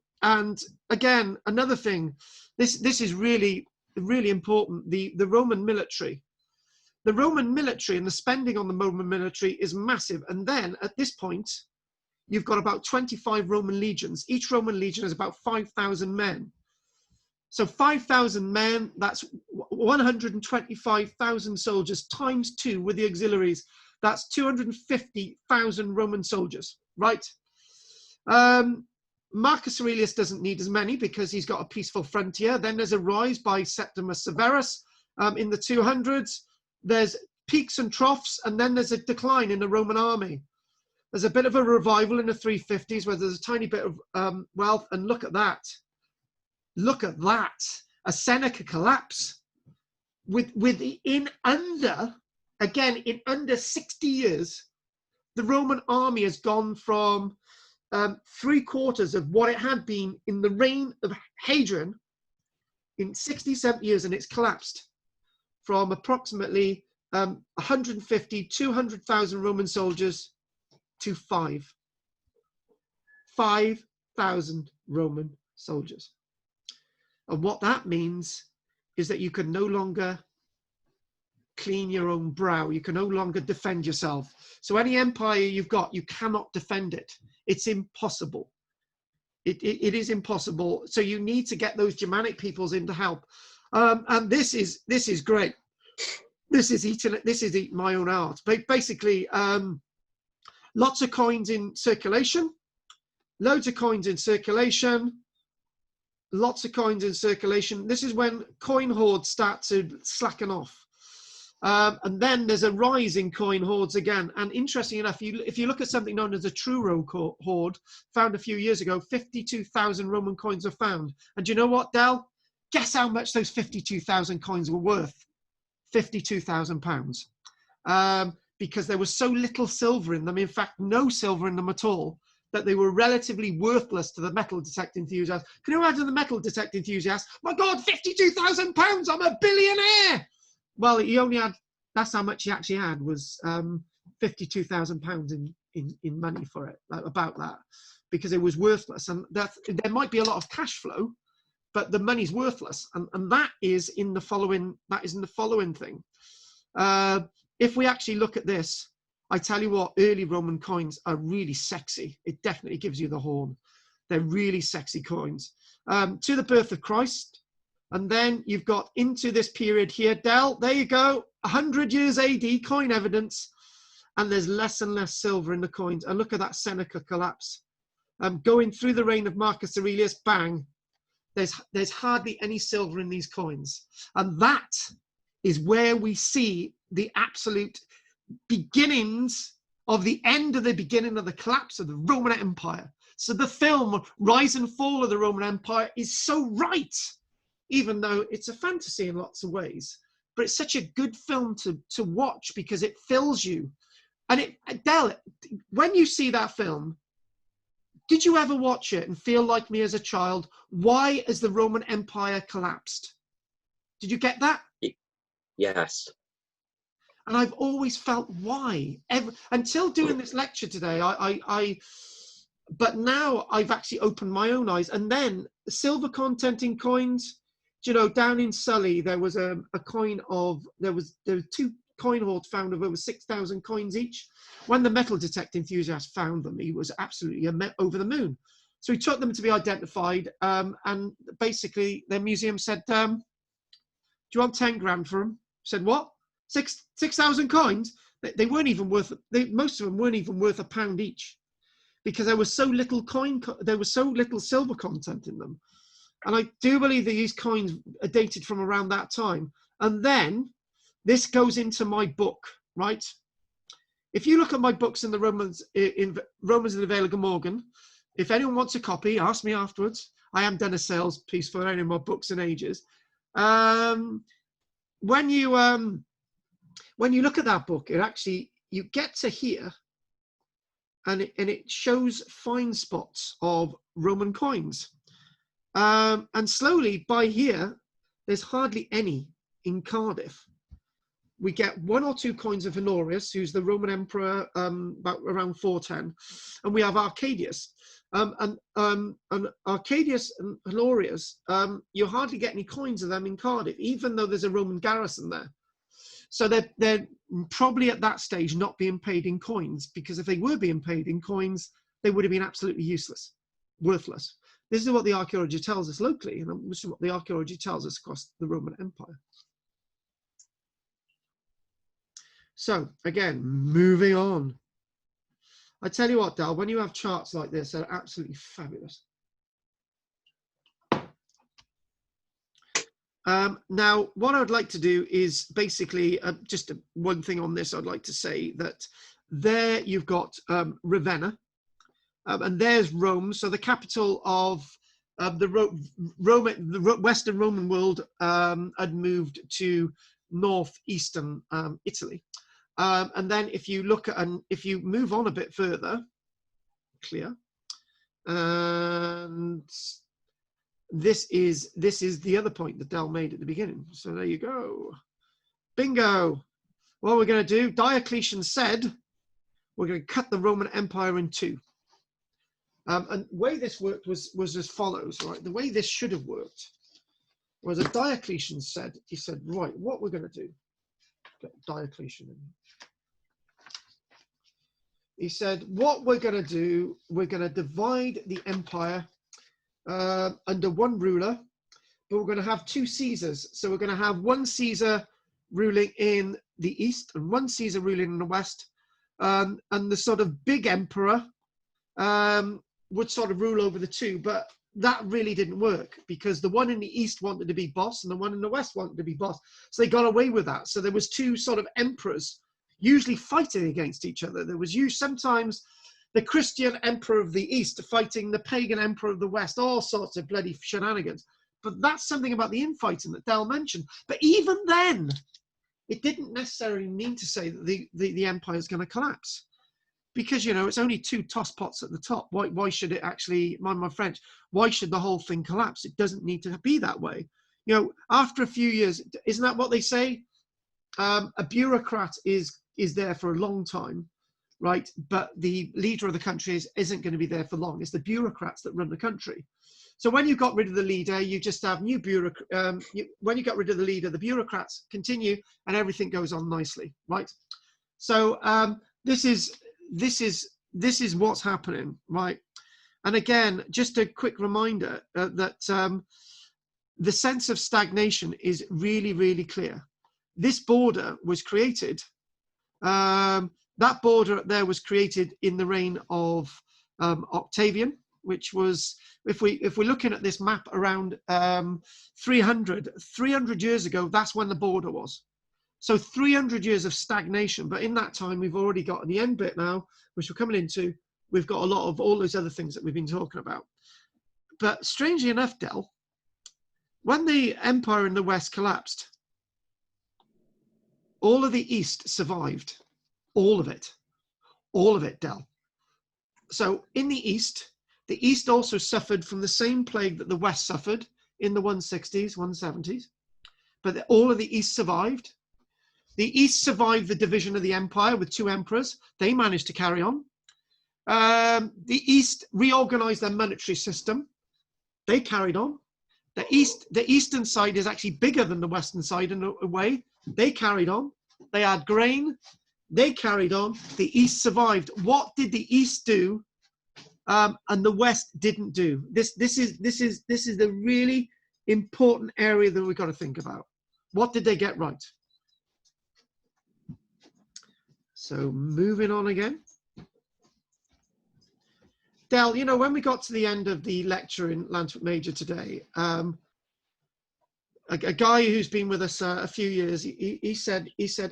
[SPEAKER 1] again, another thing, this is really, really important. The Roman military. The Roman military and the spending on the Roman military is massive. And then at this point, you've got about 25 Roman legions. Each Roman legion is about 5,000 men. So 5,000 men, that's 125,000 soldiers times 2 with the auxiliaries. That's 250,000 Roman soldiers, right? Marcus Aurelius doesn't need as many because he's got a peaceful frontier. Then there's a rise by Septimus Severus in the 200s. There's peaks and troughs, and then there's a decline in the Roman army. There's a bit of a revival in the 350s where there's a tiny bit of wealth, and look at that. Look at that, a Seneca collapse in under 60 years, the Roman army has gone from 3/4 of what it had been in the reign of Hadrian in 60, 70 years, and it's collapsed from approximately 150, 200,000 Roman soldiers to 5,000 Roman soldiers. And what that means is that you can no longer clean your own brow. You can no longer defend yourself. So any empire you've got, you cannot defend it. It's impossible. It is impossible. So you need to get those Germanic peoples in to help. And this is great. This is eating my own art. But basically, lots of coins in circulation, loads of coins in circulation. Lots of coins in circulation. This is when coin hoards start to slacken off. And then there's a rise in coin hoards again. And interesting enough, if you look at something known as a Truro hoard, found a few years ago, 52,000 Roman coins were found. And do you know what, Del? Guess how much those 52,000 coins were worth? £52,000. Because there was so little silver in them, in fact, no silver in them at all, that they were relatively worthless to the metal detecting enthusiast. Can you imagine the metal detecting enthusiast? My God, £52,000, I'm a billionaire. Well, he only had, that's how much he actually had, was £52,000 in money for it, about that, because it was worthless. And there might be a lot of cash flow, but the money's worthless. And that is in the following thing. If we actually look at this, I tell you what, early Roman coins are really sexy. It definitely gives you the horn. They're really sexy coins. To the birth of Christ. And then you've got into this period here, Del, there you go, 100 years AD, coin evidence. And there's less and less silver in the coins. And look at that Seneca collapse. Going through the reign of Marcus Aurelius, bang, there's hardly any silver in these coins. And that is where we see the absolute beginnings of the end of the beginning of the collapse of the Roman Empire. So the film Rise and Fall of the Roman Empire is so right, even though it's a fantasy in lots of ways. But it's such a good film to watch because it fills you. And Del, when you see that film, did you ever watch it and feel like me as a child? Why has the Roman Empire collapsed? Did you get that?
[SPEAKER 2] Yes.
[SPEAKER 1] And I've always felt why. Until doing this lecture today, but now I've actually opened my own eyes. And then silver content in coins, you know, down in Surrey, there was a coin of, there were 2 coin hoards found of over 6,000 coins each. When the metal detector enthusiast found them, he was absolutely over the moon. So he took them to be identified, and basically their museum said, do you want 10 grand for them? Said, what? 6,000 coins? They weren't even worth, most of them weren't even worth £1 each, because there was so little there was so little silver content in them. And I do believe that these coins are dated from around that time. And then this goes into my book, right? If you look at my books in the Romans in the Vale of Glamorgan, if anyone wants a copy, ask me afterwards. I haven't done a sales piece for any of my books in ages. When you look at that book, it actually, you get to here, and it shows fine spots of Roman coins. And slowly by here, there's hardly any in Cardiff. We get 1 or 2 coins of Honorius, who's the Roman emperor, about around 410, and we have Arcadius. And Arcadius and Honorius, you hardly get any coins of them in Cardiff, even though there's a Roman garrison there. So they're probably at that stage not being paid in coins, because if they were being paid in coins, they would have been absolutely useless, worthless. This is what the archaeology tells us locally, and this is what the archaeology tells us across the Roman Empire. So again, moving on. I tell you what, Dal, when you have charts like this, they're absolutely fabulous. Now, what I would like to do is basically just one thing on this. I'd like to say that there you've got Ravenna, and there's Rome. So the capital of the Western Roman world had moved to northeastern Italy. And then if you look at, and if you move on a bit further, clear, and this is the other point that Del made at the beginning. So there you go. Bingo. What we're going to do, Diocletian said, we're going to cut the Roman Empire in 2. And the way this worked was as follows, right? The way this should have worked was that Diocletian said, he said, right, what we're going to do, get Diocletian in. He said, what we're going to do, we're going to divide the empire under 1 ruler, but we're going to have 2 Caesars. So we're going to have 1 Caesar ruling in the east and 1 Caesar ruling in the west. And the sort of big emperor would sort of rule over the 2, but that really didn't work, because the one in the east wanted to be boss and the one in the west wanted to be boss. So they got away with that. So there was 2 sort of emperors usually fighting against each other. There was sometimes the Christian emperor of the east fighting the pagan emperor of the west, all sorts of bloody shenanigans. But that's something about the infighting that Del mentioned. But even then, it didn't necessarily mean to say that the empire is going to collapse, because, you know, it's only 2 tosspots at the top. Why should it actually, mind my French, why should the whole thing collapse? It doesn't need to be that way. You know, after a few years, isn't that what they say? A bureaucrat is there for a long time, right? But the leader of the country isn't going to be there for long. It's the bureaucrats that run the country. So when you got rid of the leader, you just have new bureaucrats. When you got rid of the leader, the bureaucrats continue, and everything goes on nicely, right? So this is what's happening, right? And again, just a quick reminder that the sense of stagnation is really, really clear. This border was created. That border there was created in the reign of Octavian, which was, if we're looking at this map around 300 years ago, that's when the border was. So 300 years of stagnation. But in that time, we've already got the end bit now, which we're coming into. We've got a lot of all those other things that we've been talking about. But strangely enough, Del, when the empire in the West collapsed, all of the East survived. All of it, Del. So in the East also suffered from the same plague that the West suffered in the 160s, 170s, but all of the East survived. The East survived the division of the empire with 2 emperors. They managed to carry on. The East reorganized their monetary system. They carried on. The eastern side is actually bigger than the western side in a way. They carried on. They had grain. They carried on. The East survived. What did the East do, and the West didn't do? This is the really important area that we've got to think about. What did they get right? So moving on again. Del, you know, when we got to the end of the lecture in Lantford Major today, a guy who's been with us a few years, he said,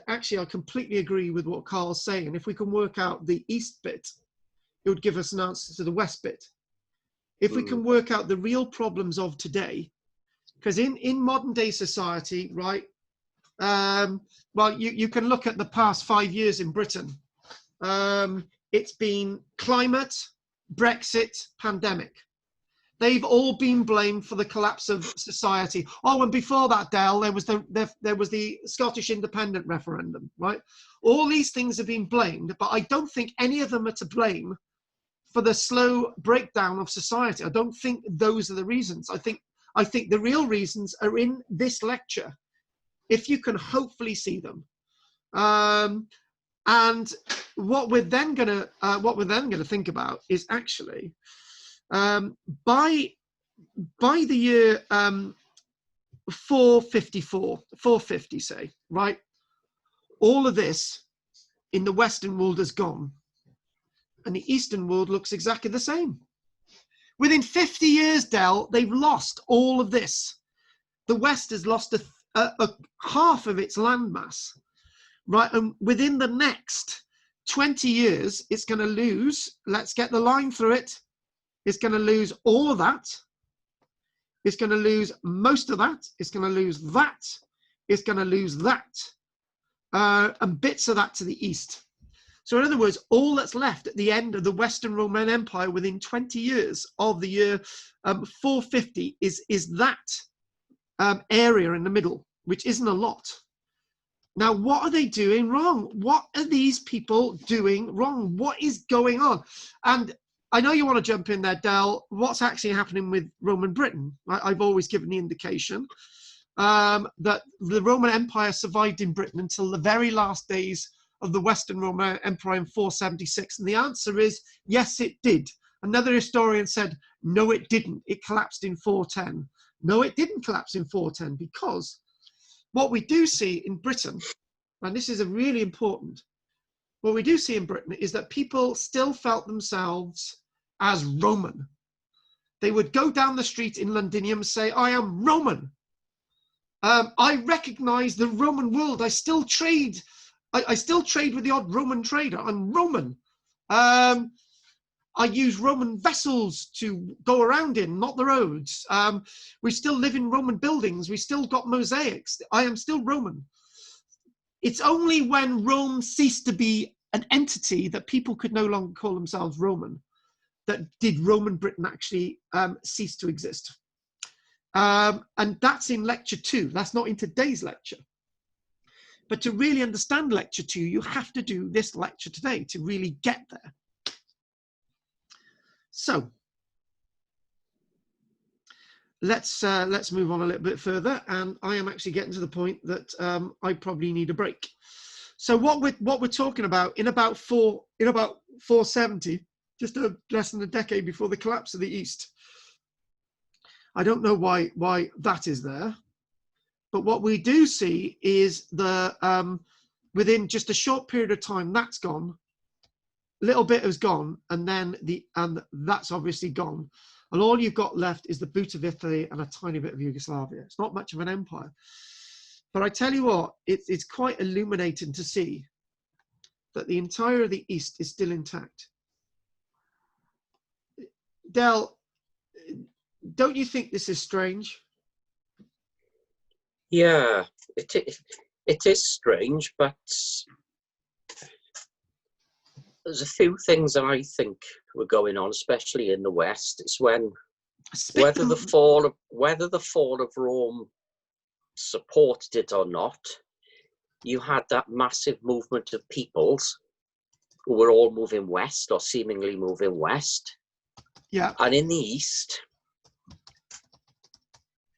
[SPEAKER 1] actually, I completely agree with what Karl's saying. If we can work out the East bit, it would give us an answer to the West bit. If we can work out the real problems of today, because in modern day society, right, well, you can look at the past 5 years in Britain. It's been climate, Brexit, pandemic. They've all been blamed for the collapse of society. Oh, and before that, Del, there was the Scottish independent referendum, right? All these things have been blamed, but I don't think any of them are to blame for the slow breakdown of society. I don't think those are the reasons. I think the real reasons are in this lecture, if you can hopefully see them. And what we're then gonna think about is actually by the year 450, say, right, all of this in the Western world is gone, and the Eastern world looks exactly the same. Within 50 years, Del, they've lost all of this. The West has lost a half of its landmass, right? And within the next 20 years, it's going to lose, let's get the line through it, it's going to lose all of that. It's going to lose most of that. It's going to lose that. It's going to lose that. And bits of that to the east. So in other words, all that's left at the end of the Western Roman Empire within 20 years of the year 450 is that area in the middle, which isn't a lot. Now, what are they doing wrong? What are these people doing wrong? What is going on? And I know you want to jump in there, Del. What's actually happening with Roman Britain? I've always given the indication that the Roman Empire survived in Britain until the very last days of the Western Roman Empire in 476. And the answer is, yes, it did. Another historian said, no, it didn't. It collapsed in 410. No, it didn't collapse in 410, because what we do see in Britain, and this is a really important, what we do see in Britain is that people still felt themselves as Roman. They would go down the street in Londinium and say, I am Roman. I recognize the Roman world. I still trade. I still trade with the odd Roman trader. I'm Roman. I use Roman vessels to go around in, not the roads. We still live in Roman buildings. We still got mosaics. I am still Roman. It's only when Rome ceased to be an entity that people could no longer call themselves Roman that did Roman Britain actually cease to exist. And that's in lecture 2. That's not in today's lecture. But to really understand lecture 2, you have to do this lecture today to really get there. So let's move on a little bit further, and I am actually getting to the point that I probably need a break. So what we're talking about in about 470, just less than a decade before the collapse of the East. I don't know why that is there, but what we do see is the within just a short period of time, that's gone. Little bit has gone, and then that's obviously gone, and all you've got left is the boot of Italy and a tiny bit of Yugoslavia. It's not much of an empire, but I tell you what, it's quite illuminating to see that the entire of the East is still intact. Del, don't you think this is strange?
[SPEAKER 2] Yeah, it is strange, but there's a few things that I think were going on, especially in the West. It's when whether the fall of Rome supported it or not, you had that massive movement of peoples who were all moving west or seemingly moving west.
[SPEAKER 1] Yeah.
[SPEAKER 2] And in the East,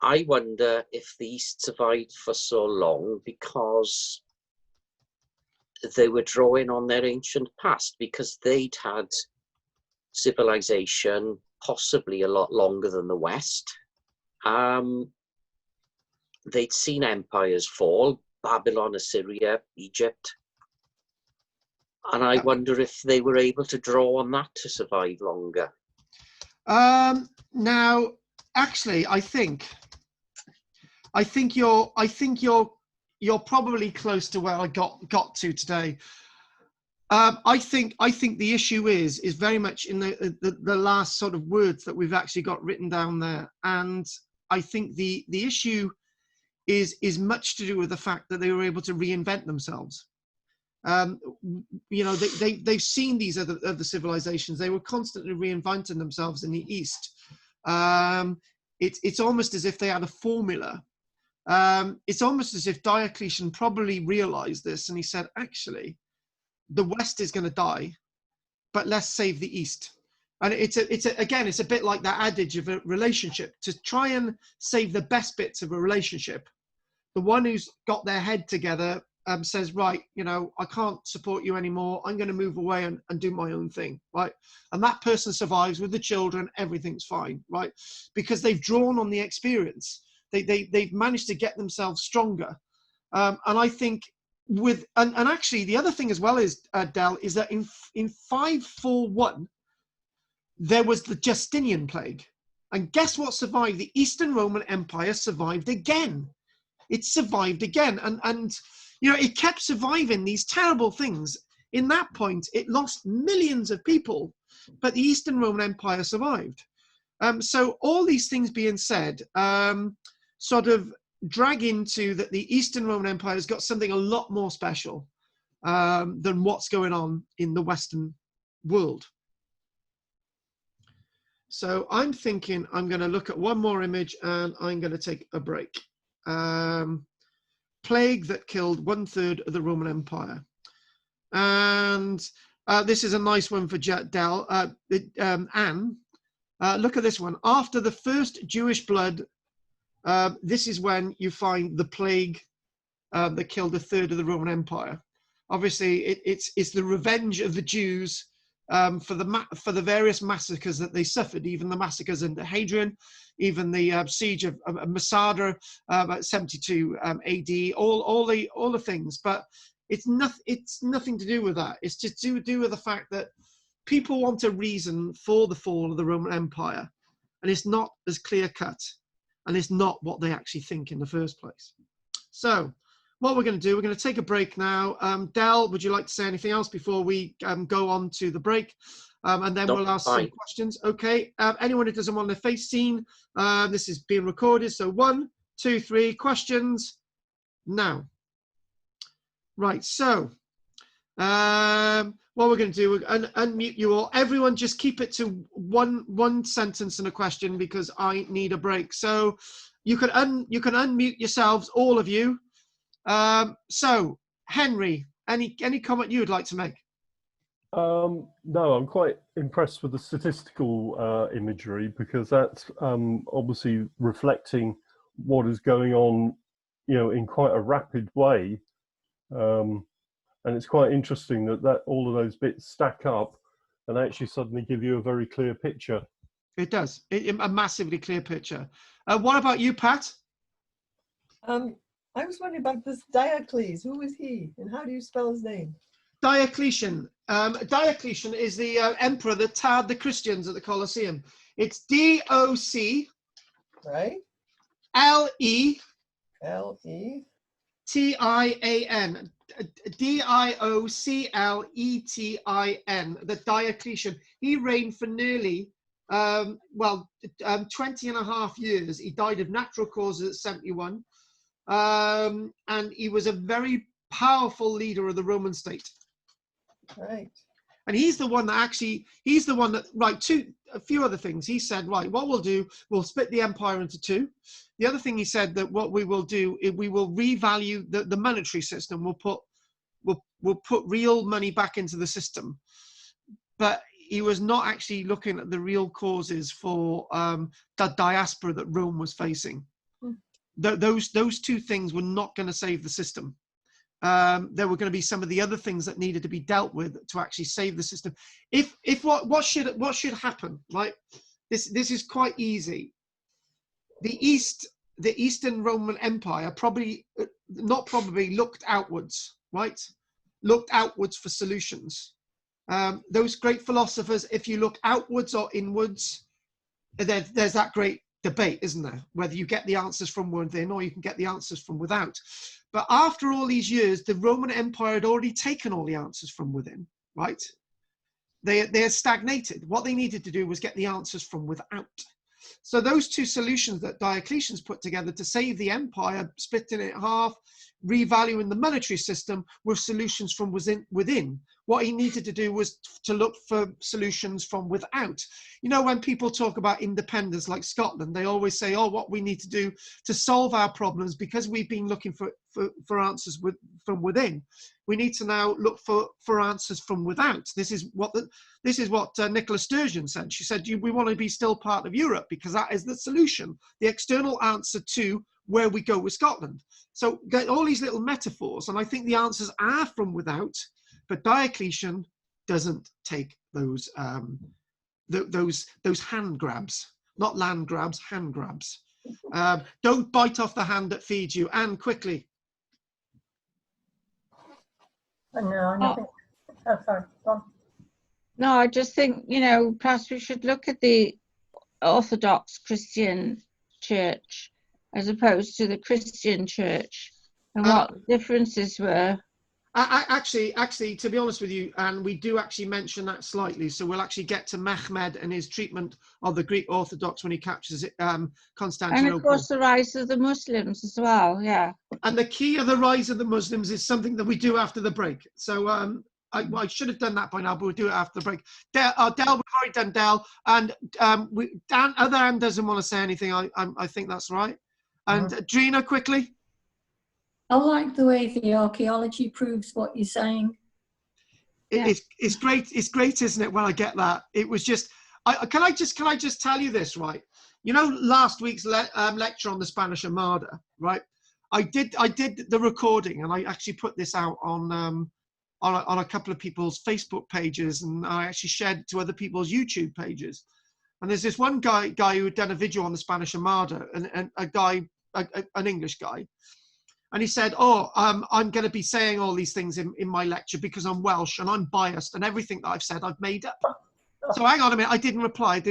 [SPEAKER 2] I wonder if the East survived for so long because they were drawing on their ancient past, because they'd had civilization possibly a lot longer than the West. They'd seen empires fall, Babylon, Assyria, Egypt. And I wonder if they were able to draw on that to survive longer.
[SPEAKER 1] Now, actually, I think you're probably close to where I got to today. I think the issue is very much in the last sort of words that we've actually got written down there, and I think the issue is much to do with the fact that they were able to reinvent themselves. You know, they've seen these other civilizations. They were constantly reinventing themselves in the East. It's almost as if they had a formula. It's almost as if Diocletian probably realized this, and he said, actually, the West is going to die, but let's save the East. And it's a bit like that adage of a relationship. To try and save the best bits of a relationship, the one who's got their head together says, right, you know, I can't support you anymore. I'm going to move away and do my own thing, right? And that person survives with the children. Everything's fine, right? Because they've drawn on the experience. They've managed to get themselves stronger. And I think and actually the other thing as well is, Del, is that in 541, there was the Justinian plague. And guess what survived? The Eastern Roman Empire survived again. It survived again. And you know, it kept surviving these terrible things. In that point, it lost millions of people, but the Eastern Roman Empire survived. So all these things being said, sort of drag into that the Eastern Roman Empire has got something a lot more special than what's going on in the Western world. So I'm thinking I'm going to look at one more image and I'm going to take a break. Plague that killed 1/3 of the Roman Empire. And this is a nice one for Del. Anne, look at this one. After the first Jewish blood, this is when you find the plague that killed 1/3 of the Roman Empire. Obviously, it's the revenge of the Jews for the various massacres that they suffered, even the massacres under Hadrian, even the siege of Masada at 72 AD, all the things. But it's nothing to do with that. It's just to do with the fact that people want a reason for the fall of the Roman Empire, and it's not as clear cut, and it's not what they actually think in the first place. So what we're going to do, we're going to take a break now. Del, would you like to say anything else before we go on to the break? And then we'll ask some questions. Okay. Anyone who doesn't want their face seen, this is being recorded. So 1, 2, 3 questions now. Right. So what we're going to do, we're unmute you all. Everyone just keep it to one sentence and a question, because I need a break. So you can unmute yourselves, all of you. So Henry, any comment you would like to make?
[SPEAKER 3] No, I'm quite impressed with the statistical imagery, because that's obviously reflecting what is going on, you know, in quite a rapid way. And it's quite interesting that all of those bits stack up and actually suddenly give you a very clear picture.
[SPEAKER 1] It does. A massively clear picture. What about you, Pat?
[SPEAKER 4] I was wondering about this Diocles. Who is he, and how do you spell his name?
[SPEAKER 1] Diocletian. Diocletian is the emperor that tarred the Christians at the Colosseum. It's D-O-C.
[SPEAKER 4] Right.
[SPEAKER 1] L-E.
[SPEAKER 4] L-E.
[SPEAKER 1] T-I-A-N. D-I-O-C-L-E-T-I-N. The Diocletian. He reigned for nearly 20 and a half years. He died of natural causes at 71. And he was a very powerful leader of the Roman state.
[SPEAKER 4] Right.
[SPEAKER 1] And he's the one that, right, a few other things. He said, right, what we'll do, we'll split the empire into two. The other thing he said that what we will do is we will revalue the monetary system. We'll put real money back into the system. But he was not actually looking at the real causes for the diaspora that Rome was facing. Those two things were not going to save the system. There were going to be some of the other things that needed to be dealt with to actually save the system. What should happen? Right, this is quite easy. The Eastern Roman Empire looked outwards, right? Looked outwards for solutions. Those great philosophers, if you look outwards or inwards, there's that great debate, isn't there? Whether you get the answers from within or you can get the answers from without. But after all these years, the Roman Empire had already taken all the answers from within, right? They had stagnated. What they needed to do was get the answers from without. So those two solutions that Diocletian's put together to save the empire, splitting it in half, revaluing the monetary system, were solutions from within. What he needed to do was to look for solutions from without. You know, when people talk about independence like Scotland, they always say, oh, what we need to do to solve our problems, because we've been looking for answers from within, we need to now look for answers from without. This is what Nicola Sturgeon said. She said, we want to be still part of Europe because that is the solution, the external answer to where we go with Scotland. So get all these little metaphors, and I think the answers are from without, but Diocletian doesn't take those hand grabs, not land grabs, hand grabs. Don't bite off the hand that feeds you. Anne, quickly.
[SPEAKER 5] No, nothing. Oh, sorry. Go on.
[SPEAKER 6] No, I just think, you know, perhaps we should look at the Orthodox Christian Church as opposed to the Christian Church and what the differences were.
[SPEAKER 1] Actually, to be honest with you, and we do actually mention that slightly, so we'll actually get to Mehmed and his treatment of the Greek Orthodox when he captures Constantinople.
[SPEAKER 6] And of course the rise of the Muslims as well, yeah.
[SPEAKER 1] And the key of the rise of the Muslims is something that we do after the break. So I should have done that by now, but we'll do it after the break. Del, we've already done Del, and other Anne doesn't want to say anything. I think that's right. And Drina, quickly.
[SPEAKER 7] I like the way the archaeology proves what you're saying.
[SPEAKER 1] It's great. It's great, isn't it? When I get that, it was just. Can I just tell you this, right? You know, last week's lecture on the Spanish Armada, right? I did the recording, and I actually put this out on a couple of people's Facebook pages, and I actually shared it to other people's YouTube pages. And there's this one guy who had done a video on the Spanish Armada, and an English guy. And he said, oh, I'm going to be saying all these things in my lecture because I'm Welsh and I'm biased, and everything that I've said I've made up. So hang on a minute, I didn't reply.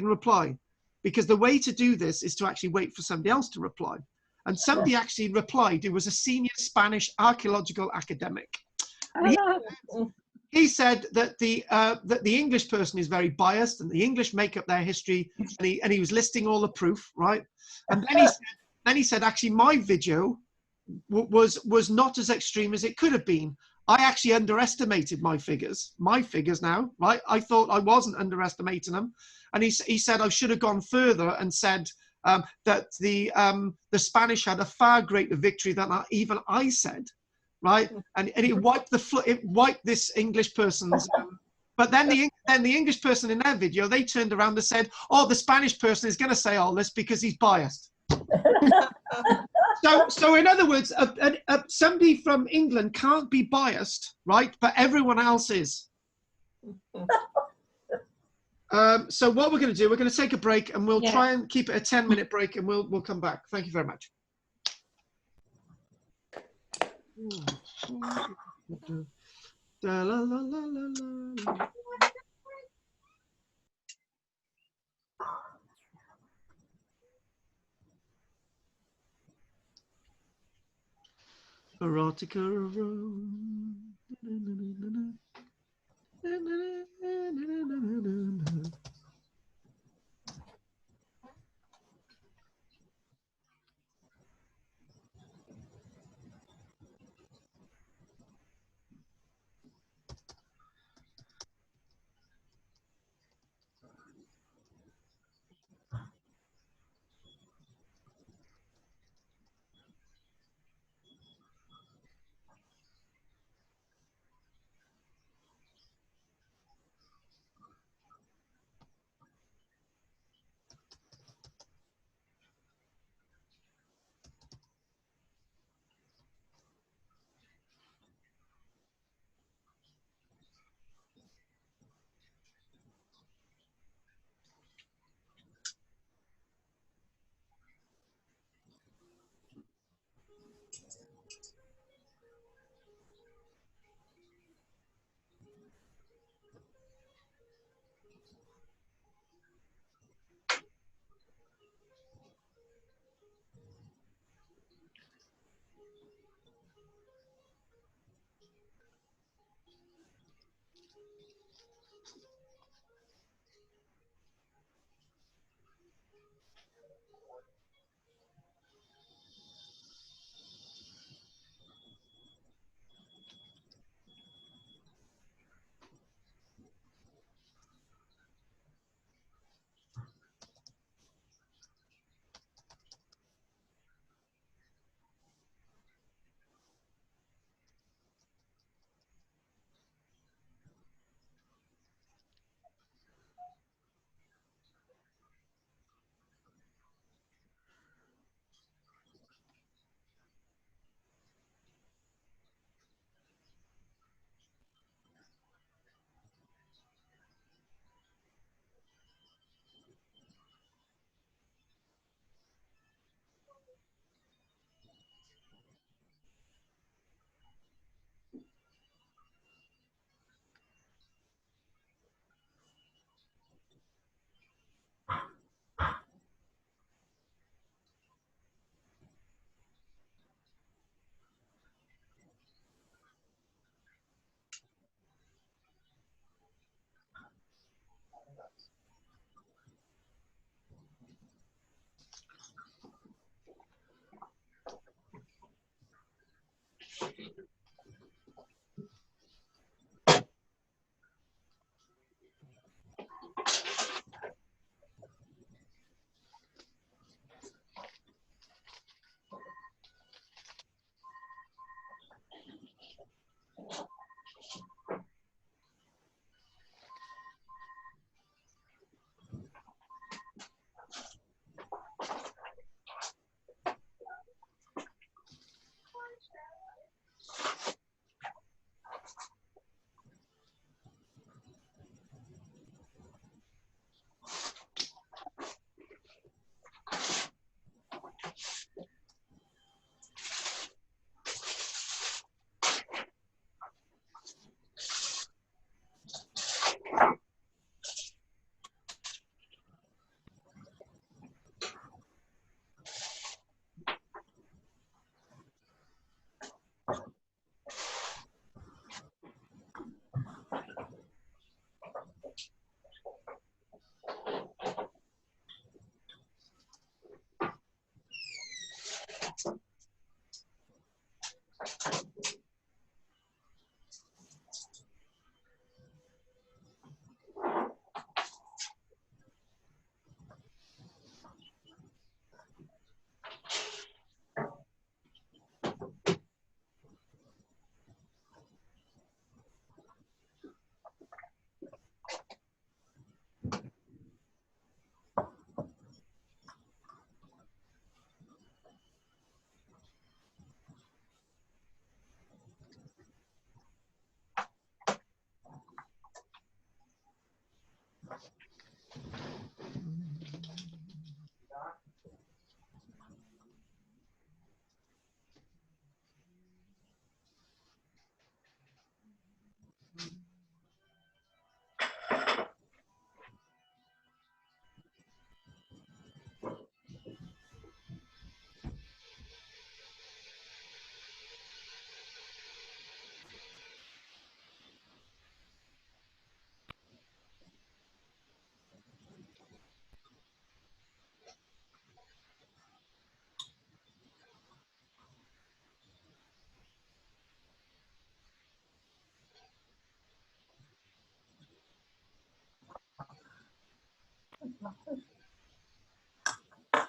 [SPEAKER 1] Because the way to do this is to actually wait for somebody else to reply. And somebody actually replied who was a senior Spanish archaeological academic. And he said that the English person is very biased and the English make up their history, and he was listing all the proof, right? And then he said, actually, my video was not as extreme as it could have been. I actually underestimated my figures now, right? I thought I wasn't underestimating them. And he said I should have gone further and said that the Spanish had a far greater victory than even I said, right? And it wiped this English person's. But then the English person in their video, they turned around and said, oh, the Spanish person is going to say all this because he's biased. So in other words, somebody from England can't be biased, right? But everyone else is. So what we're going to do, we're going to take a break, and we'll try and keep it a 10-minute break, and we'll come back. Thank you very much. Erotica Rome.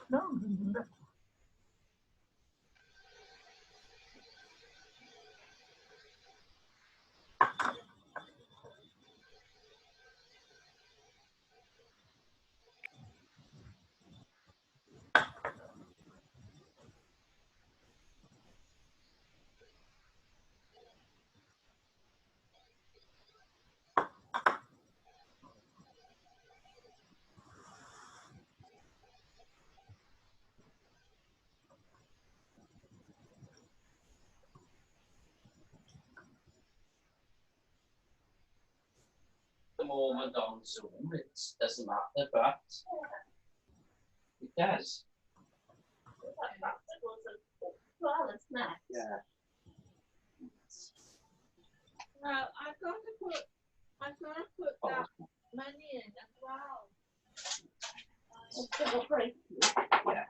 [SPEAKER 5] No,
[SPEAKER 2] The moment on Zoom, it doesn't matter, but it does. Yeah.
[SPEAKER 6] Well, I've got to put that money in as well.
[SPEAKER 2] Yeah.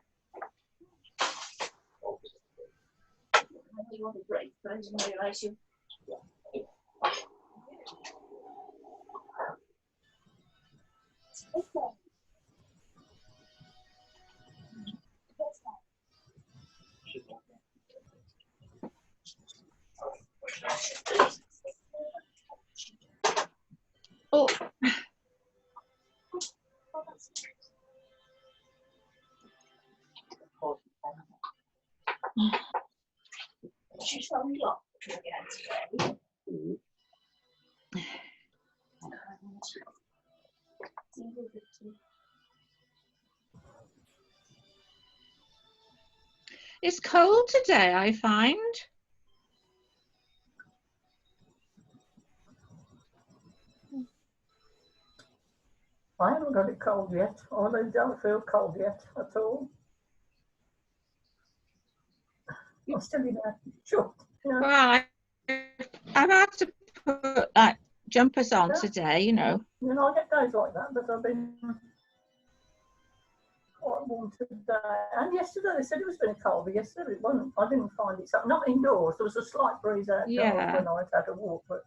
[SPEAKER 8] You want a break, but I didn't realise you.
[SPEAKER 6] Oh,
[SPEAKER 8] She's from the lot again today.
[SPEAKER 6] it's cold today, I find.
[SPEAKER 5] I haven't got it cold yet, or I don't feel cold yet at all. I'm still in a short. You know.
[SPEAKER 6] Well, I've had to put like jumpers on today, you know.
[SPEAKER 5] You know, I get days like that, but I've been quite warm today. And yesterday they said it was going to cold, but yesterday it wasn't. I didn't find it. So not indoors. There was a slight breeze outdoors
[SPEAKER 6] Yeah.
[SPEAKER 5] when I had a walk, but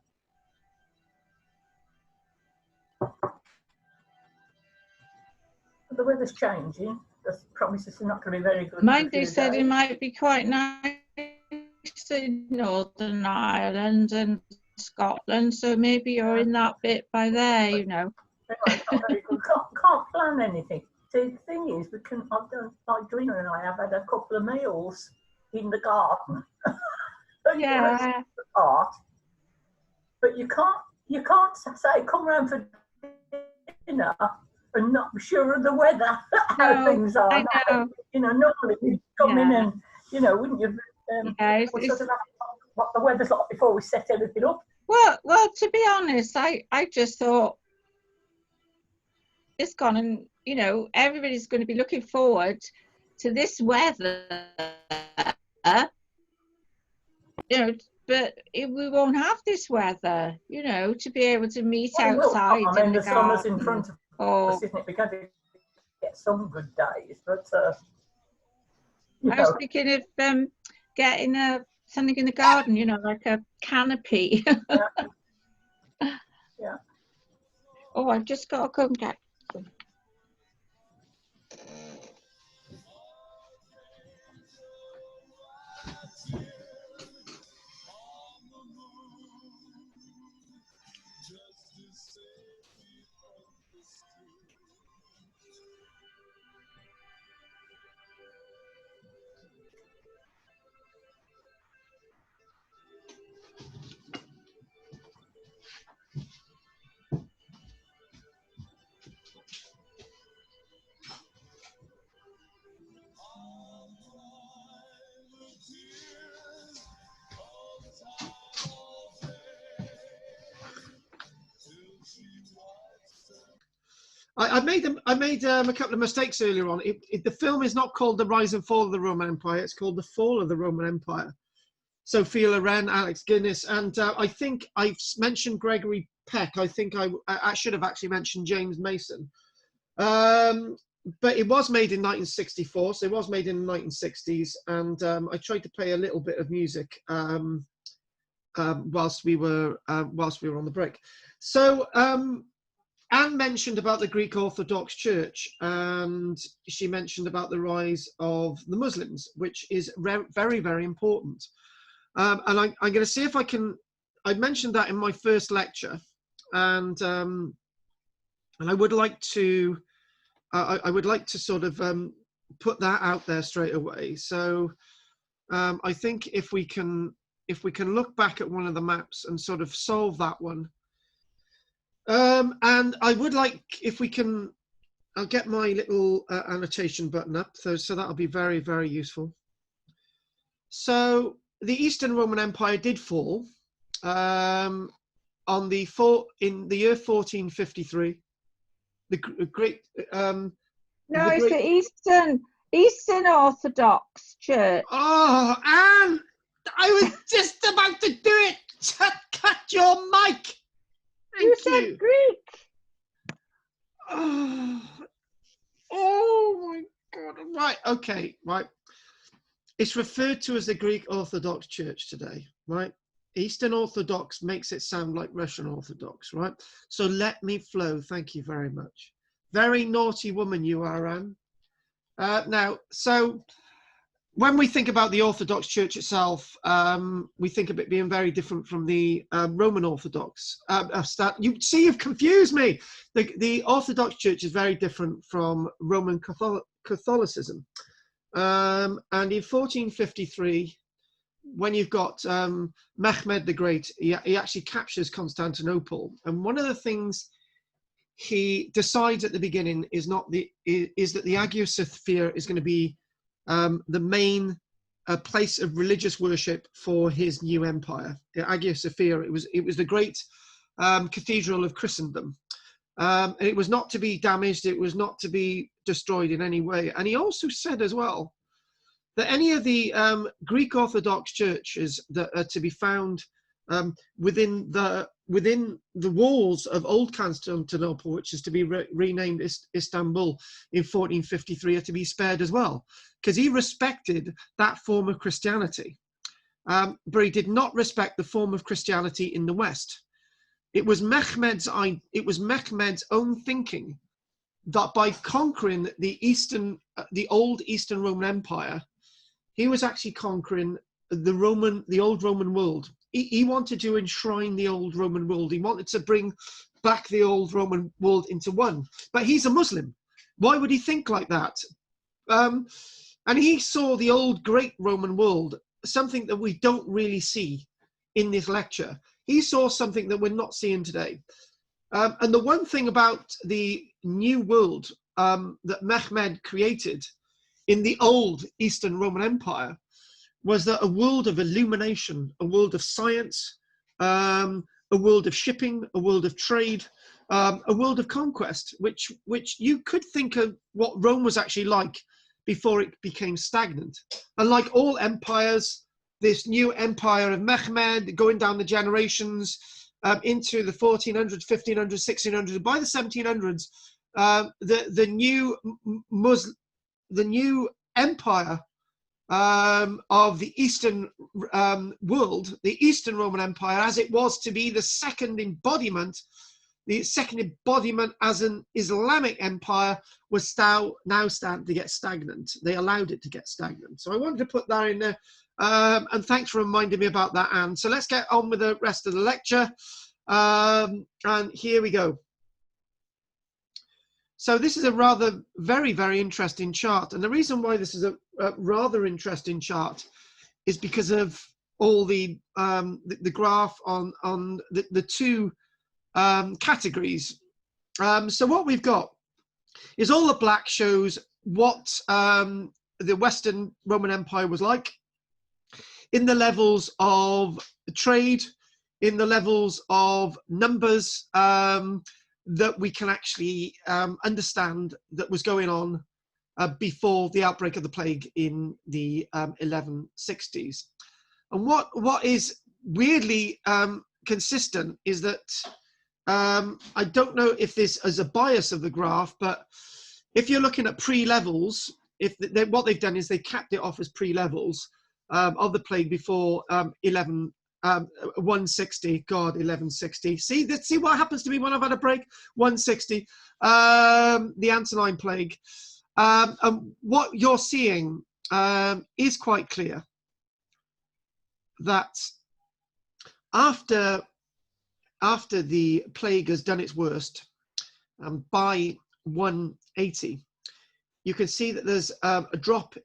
[SPEAKER 5] the weather's changing. The promises are not going to be very good.
[SPEAKER 6] Mind they said it might be quite nice in Northern Ireland and Scotland, so maybe you're in that bit by there, you know.
[SPEAKER 5] Anyway, it's not very good. Can't plan anything. See, the thing is, I've done, like Drina and I have had a couple of meals in the garden.
[SPEAKER 6] Yeah.
[SPEAKER 5] Art, but you can't say come round for dinner and not be sure of the weather. How things are.
[SPEAKER 6] I know.
[SPEAKER 5] You know, normally you'd come in and, you know, wouldn't you?
[SPEAKER 6] It's
[SPEAKER 5] sort of what the weather's like before we set everything up.
[SPEAKER 6] Well, to be honest, I just thought it's gone, and you know, everybody's going to be looking forward to this weather, you know, but we won't have this weather, you know, to be able to meet outside.
[SPEAKER 5] I mean,
[SPEAKER 6] in
[SPEAKER 5] the summer's in front of
[SPEAKER 6] us,
[SPEAKER 5] isn't it? We're going to get some good days, but You
[SPEAKER 6] I was
[SPEAKER 5] know,
[SPEAKER 6] thinking of getting something in the garden, you know, like a canopy.
[SPEAKER 5] yeah.
[SPEAKER 6] Oh, I've just got to go and get them.
[SPEAKER 1] I made a couple of mistakes earlier on. The film is not called The Rise and Fall of the Roman Empire. It's called The Fall of the Roman Empire. Sophia Loren, Alex Guinness, and I think I've mentioned Gregory Peck. I think I should have actually mentioned James Mason. But it was made in 1964, so it was made in the 1960s, and I tried to play a little bit of music whilst we were on the break. So Anne mentioned about the Greek Orthodox Church, and she mentioned about the rise of the Muslims, which is very, very important. And I'm going to see if I can. I mentioned that in my first lecture, and I would like to. I would like to sort of put that out there straight away. So I think if we can look back at one of the maps and sort of solve that one. And I would like, if we can, I'll get my little annotation button up, so that'll be very, very useful. So the Eastern Roman Empire did fall in the year 1453. The great
[SPEAKER 6] no, it's the Eastern Orthodox Church.
[SPEAKER 1] Oh, Anne, I was just about to do it. Cut your mic.
[SPEAKER 6] You said Greek.
[SPEAKER 1] Oh my God. Right. Okay. Right. It's referred to as the Greek Orthodox Church today. Right. Eastern Orthodox makes it sound like Russian Orthodox. Right. So let me flow. Thank you very much. Very naughty woman you are, Anne. Now, so when we think about the Orthodox Church itself, we think of it being very different from the Roman Orthodox. You see, you've confused me. The Orthodox Church is very different from Roman Catholicism. And in 1453, when you've got Mehmed the Great, he actually captures Constantinople. And one of the things he decides at the beginning is that the Hagia Sophia is going to be the main place of religious worship for his new empire. The Hagia Sophia, it was the great cathedral of Christendom. It was not to be damaged, it was not to be destroyed in any way. And he also said as well that any of the Greek Orthodox churches that are to be found within the walls of Old Constantinople, which is to be renamed Istanbul in 1453, are to be spared as well, because he respected that form of Christianity, but he did not respect the form of Christianity in the West. It was Mehmed's own thinking that by conquering the old Eastern Roman Empire, he was actually conquering the old Roman world. He wanted to enshrine the old Roman world. He wanted to bring back the old Roman world into one. But he's a Muslim. Why would he think like that? And he saw the old great Roman world, something that we don't really see in this lecture. He saw something that we're not seeing today. And the one thing about the new world that Mehmed created in the old Eastern Roman Empire was that a world of illumination, a world of science, a world of shipping, a world of trade, a world of conquest, which you could think of what Rome was actually like before it became stagnant. And like all empires, this new empire of Mehmed going down the generations into the 1400s, 1500s, 1600s. By the 1700s, the new empire of the Eastern world, the Eastern Roman Empire, as it was to be the second embodiment as an Islamic empire, was now starting to get stagnant. They allowed it to get stagnant. So I wanted to put that in there. And thanks for reminding me about that, Anne. So let's get on with the rest of the lecture. And here we go. So this is a very, very interesting chart. And the reason why this is a rather interesting chart is because of all the graph on the two categories. So what we've got is all the black shows what the Western Roman Empire was like in the levels of trade, in the levels of numbers that we can actually understand that was going on before the outbreak of the plague in the 1160s. And what is weirdly consistent is that I don't know if this is a bias of the graph, but if you're looking at pre-levels, what they've done is they capped it off as pre-levels of the plague before 160. God, 1160. See what happens to me when I've had a break? 160. The Antonine Plague. And what you're seeing is quite clear that after the plague has done its worst, by 180, you can see that there's a drop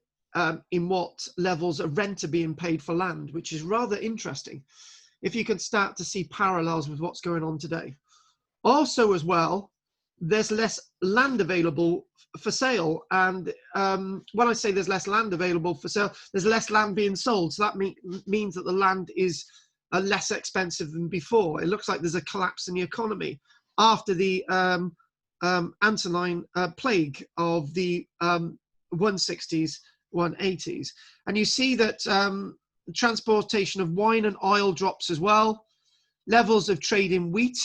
[SPEAKER 1] in what levels of rent are being paid for land, which is rather interesting if you can start to see parallels with what's going on today. Also as well, there's less land available for sale, and when I say there's less land available for sale, there's less land being sold, so that means that the land is less expensive than before. It looks like there's a collapse in the economy after the Antonine Plague of the 160s, 180s. And you see that transportation of wine and oil drops as well. Levels of trade in wheat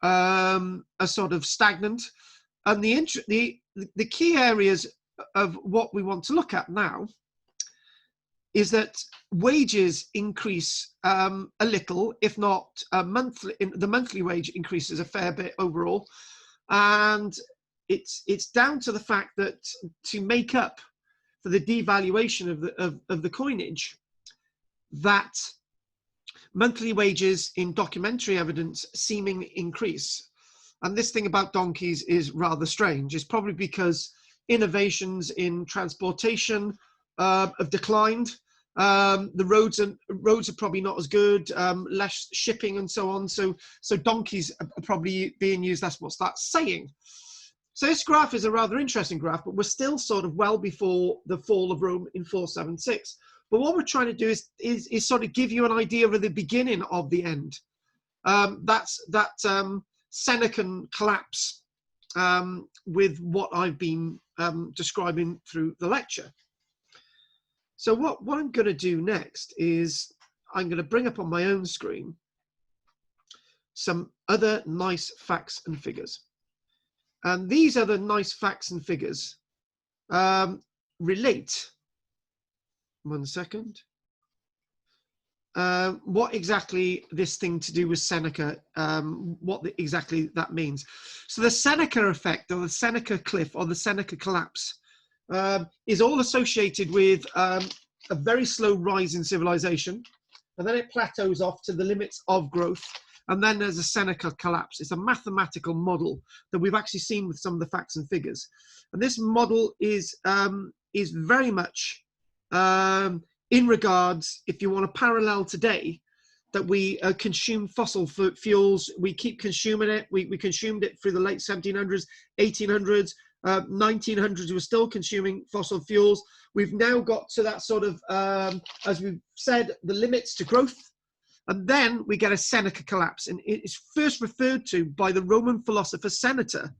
[SPEAKER 1] are sort of stagnant. And the key areas of what we want to look at now is that wages increase a little, if not monthly. The monthly wage increases a fair bit overall, and it's down to the fact that to make up for the devaluation of the coinage, that monthly wages in documentary evidence seeming increase. And this thing about donkeys is rather strange. It's probably because innovations in transportation have declined. The roads are probably not as good, less shipping and so on. So donkeys are probably being used. That's what that's saying. So this graph is a rather interesting graph, but we're still sort of well before the fall of Rome in 476. But what we're trying to do is sort of give you an idea of the beginning of the end. That's that Senecan collapse with what I've been describing through the lecture. So what I'm going to do next is I'm going to bring up on my own screen some other nice facts and figures. And these other nice facts and figures relate, one second, what exactly this thing to do with Seneca, exactly that means. So the Seneca effect, or the Seneca cliff, or the Seneca collapse is all associated with a very slow rise in civilization, and then it plateaus off to the limits of growth, and then there's a Seneca collapse. It's a mathematical model that we've actually seen with some of the facts and figures, and this model is very much in regards, if you want to parallel today, that we consume fossil fuels. We keep consuming it. We consumed it through the late 1700s, 1800s, 1900s. We're still consuming fossil fuels. We've now got to that sort of, as we've said, the limits to growth. And then we get a Seneca collapse. And it's first referred to by the Roman philosopher Seneca,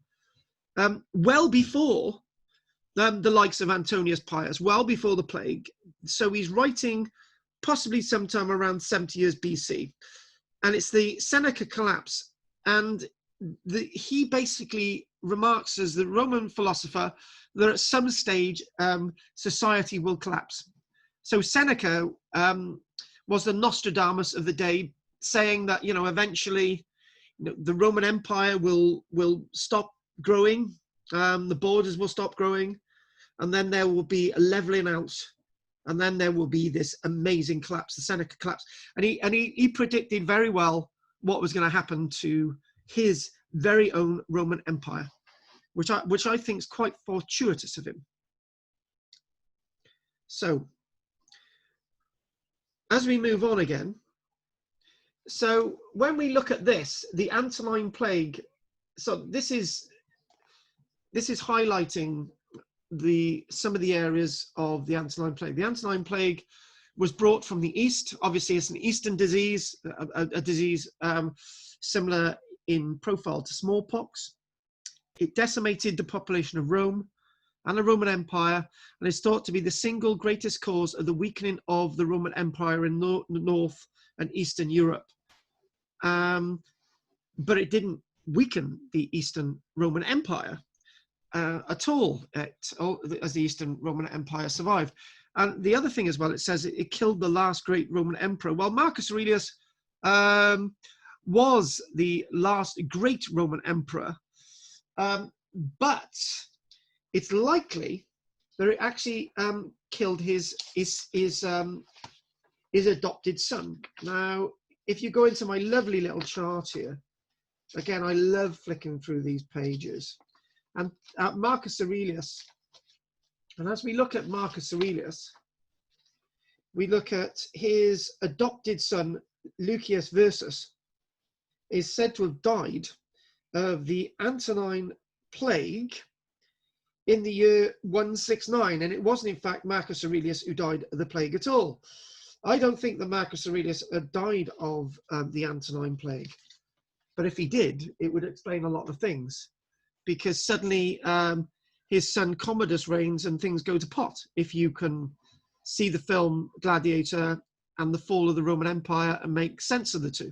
[SPEAKER 1] well before the likes of Antonius Pius, well before the plague. So he's writing possibly sometime around 70 years BC. And it's the Seneca collapse. And he basically remarks as the Roman philosopher that at some stage society will collapse. So Seneca was the Nostradamus of the day, saying that, you know, eventually, you know, the Roman Empire will stop growing, the borders will stop growing, and then there will be a leveling out, and then there will be this amazing collapse, the Seneca collapse. And he predicted very well what was going to happen to his very own Roman Empire, which I think is quite fortuitous of him. So, as we move on again, so when we look at this, the Antonine Plague, so this is highlighting some of the areas of the Antonine Plague. The Antonine Plague was brought from the east. Obviously, it's an eastern disease, a disease similar in profile to smallpox. It decimated the population of Rome and the Roman Empire, and is thought to be the single greatest cause of the weakening of the Roman Empire in North and Eastern Europe. But it didn't weaken the Eastern Roman Empire at all, as the Eastern Roman Empire survived. And the other thing as well, it says it killed the last great Roman emperor. Well, Marcus Aurelius was the last great Roman emperor, but it's likely that it actually killed his adopted son. Now, if you go into my lovely little chart here, again, I love flicking through these pages. And Marcus Aurelius, and as we look at Marcus Aurelius, we look at his adopted son, Lucius Versus, is said to have died of the Antonine Plague in the year 169, and it wasn't in fact Marcus Aurelius who died of the plague at all. I don't think that Marcus Aurelius died of the Antonine Plague, but if he did, it would explain a lot of things, because suddenly his son Commodus reigns and things go to pot, if you can see the film Gladiator and the fall of the Roman Empire and make sense of the two.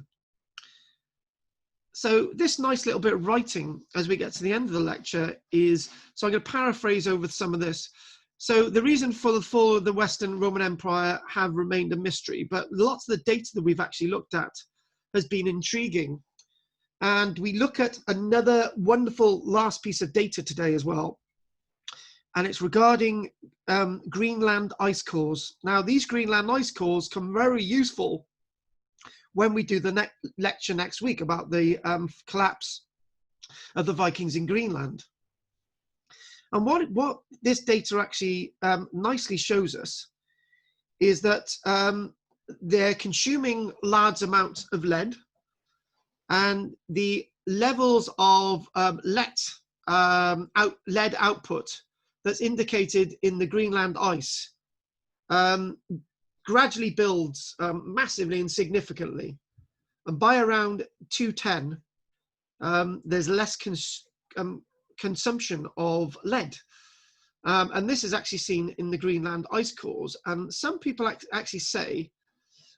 [SPEAKER 1] So this nice little bit of writing as we get to the end of the lecture is, so I'm going to paraphrase over some of this. So the reason for the fall of the Western Roman Empire have remained a mystery, but lots of the data that we've actually looked at has been intriguing. And we look at another wonderful last piece of data today as well. And it's regarding Greenland ice cores. Now, these Greenland ice cores come very useful when we do the lecture next week about the collapse of the Vikings in Greenland. And what this data actually nicely shows us is that they're consuming large amounts of lead, and the levels of lead output that's indicated in the Greenland ice gradually builds massively and significantly. And by around 210, there's less consumption of lead. And this is actually seen in the Greenland ice cores. And some people actually say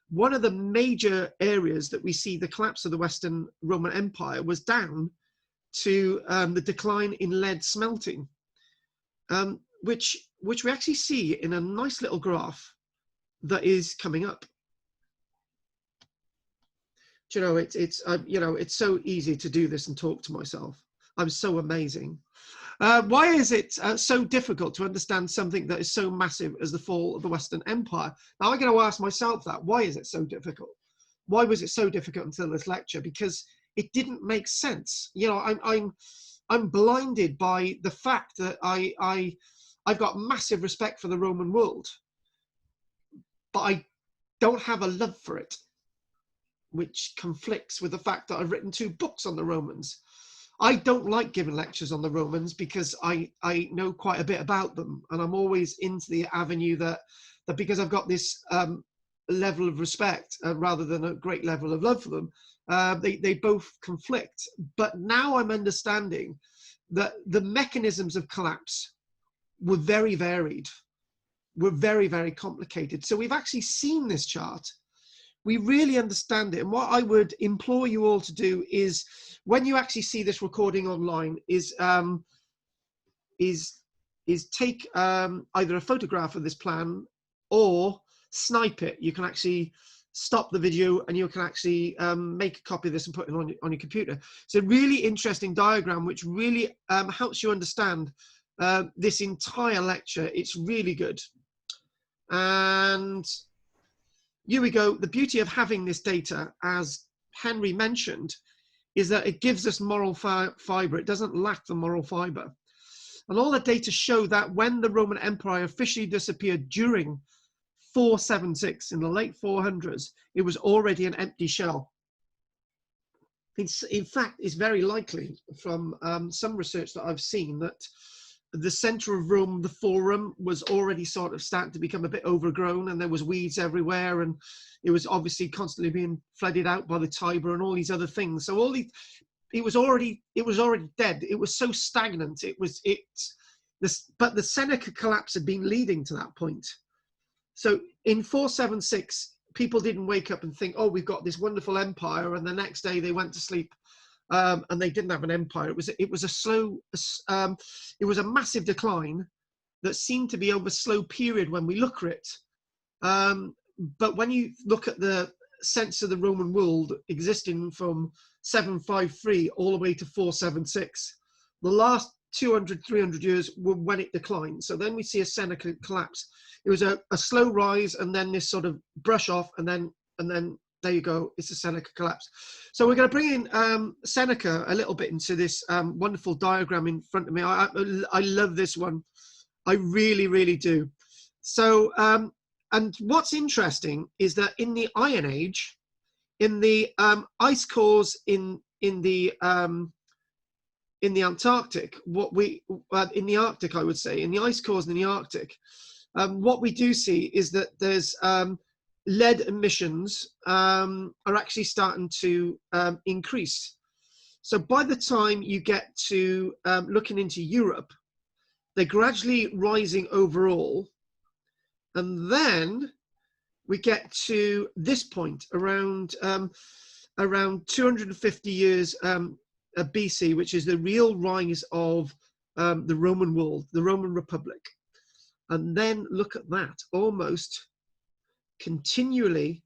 [SPEAKER 1] one of the major areas that we see the collapse of the Western Roman Empire was down to the decline in lead smelting, which we actually see in a nice little graph that is coming up. Do you know, it's so easy to do this and talk to myself. I'm so amazing. Why is it so difficult to understand something that is so massive as the fall of the Western Empire? Now I'm going to ask myself that. Why is it so difficult? Why was it so difficult until this lecture? Because it didn't make sense. You know, I'm blinded by the fact that I've got massive respect for the Roman world, but I don't have a love for it, which conflicts with the fact that I've written 2 books on the Romans. I don't like giving lectures on the Romans because I know quite a bit about them, and I'm always into the avenue that because I've got this level of respect rather than a great level of love for them, they both conflict. But now I'm understanding that the mechanisms of collapse were very varied, were very, very complicated. So we've actually seen this chart. We really understand it. And what I would implore you all to do is, when you actually see this recording online, is take either a photograph of this plan or snipe it. You can actually stop the video and you can actually make a copy of this and put it on your computer. It's a really interesting diagram which really helps you understand this entire lecture. It's really good. And here we go. The beauty of having this data, as Henry mentioned, is that it gives us moral fiber. It doesn't lack the moral fiber. And all the data show that when the Roman Empire officially disappeared during 476 in the late 400s, it was already an empty shell. In fact, it's very likely from some research that I've seen that the center of Rome, the Forum, was already sort of starting to become a bit overgrown, and there was weeds everywhere, and it was obviously constantly being flooded out by the Tiber and all these other things. So it was already dead. It was so stagnant. But the Seneca collapse had been leading to that point. So in 476, people didn't wake up and think, oh, we've got this wonderful empire, and the next day they went to sleep and they didn't have an empire. It was a massive decline that seemed to be over a slow period when we look at it. But when you look at the sense of the Roman world existing from 753 all the way to 476, the last 200, 300 years were when it declined. So then we see a Seneca collapse. It was a slow rise, and then this sort of brush off, and then there you go, it's a Seneca collapse. So we're going to bring in Seneca a little bit into this wonderful diagram in front of me. I love this one. I really, really do. So, and what's interesting is that in the Iron Age, in the ice cores in the Antarctic, in the Arctic, I would say, in the ice cores in the Arctic, what we do see is that there's lead emissions are actually starting to increase. So by the time you get to looking into Europe, they're gradually rising overall. And then we get to this point around 250 years BC, which is the real rise of the Roman world, the Roman Republic. And then look at that, almost continually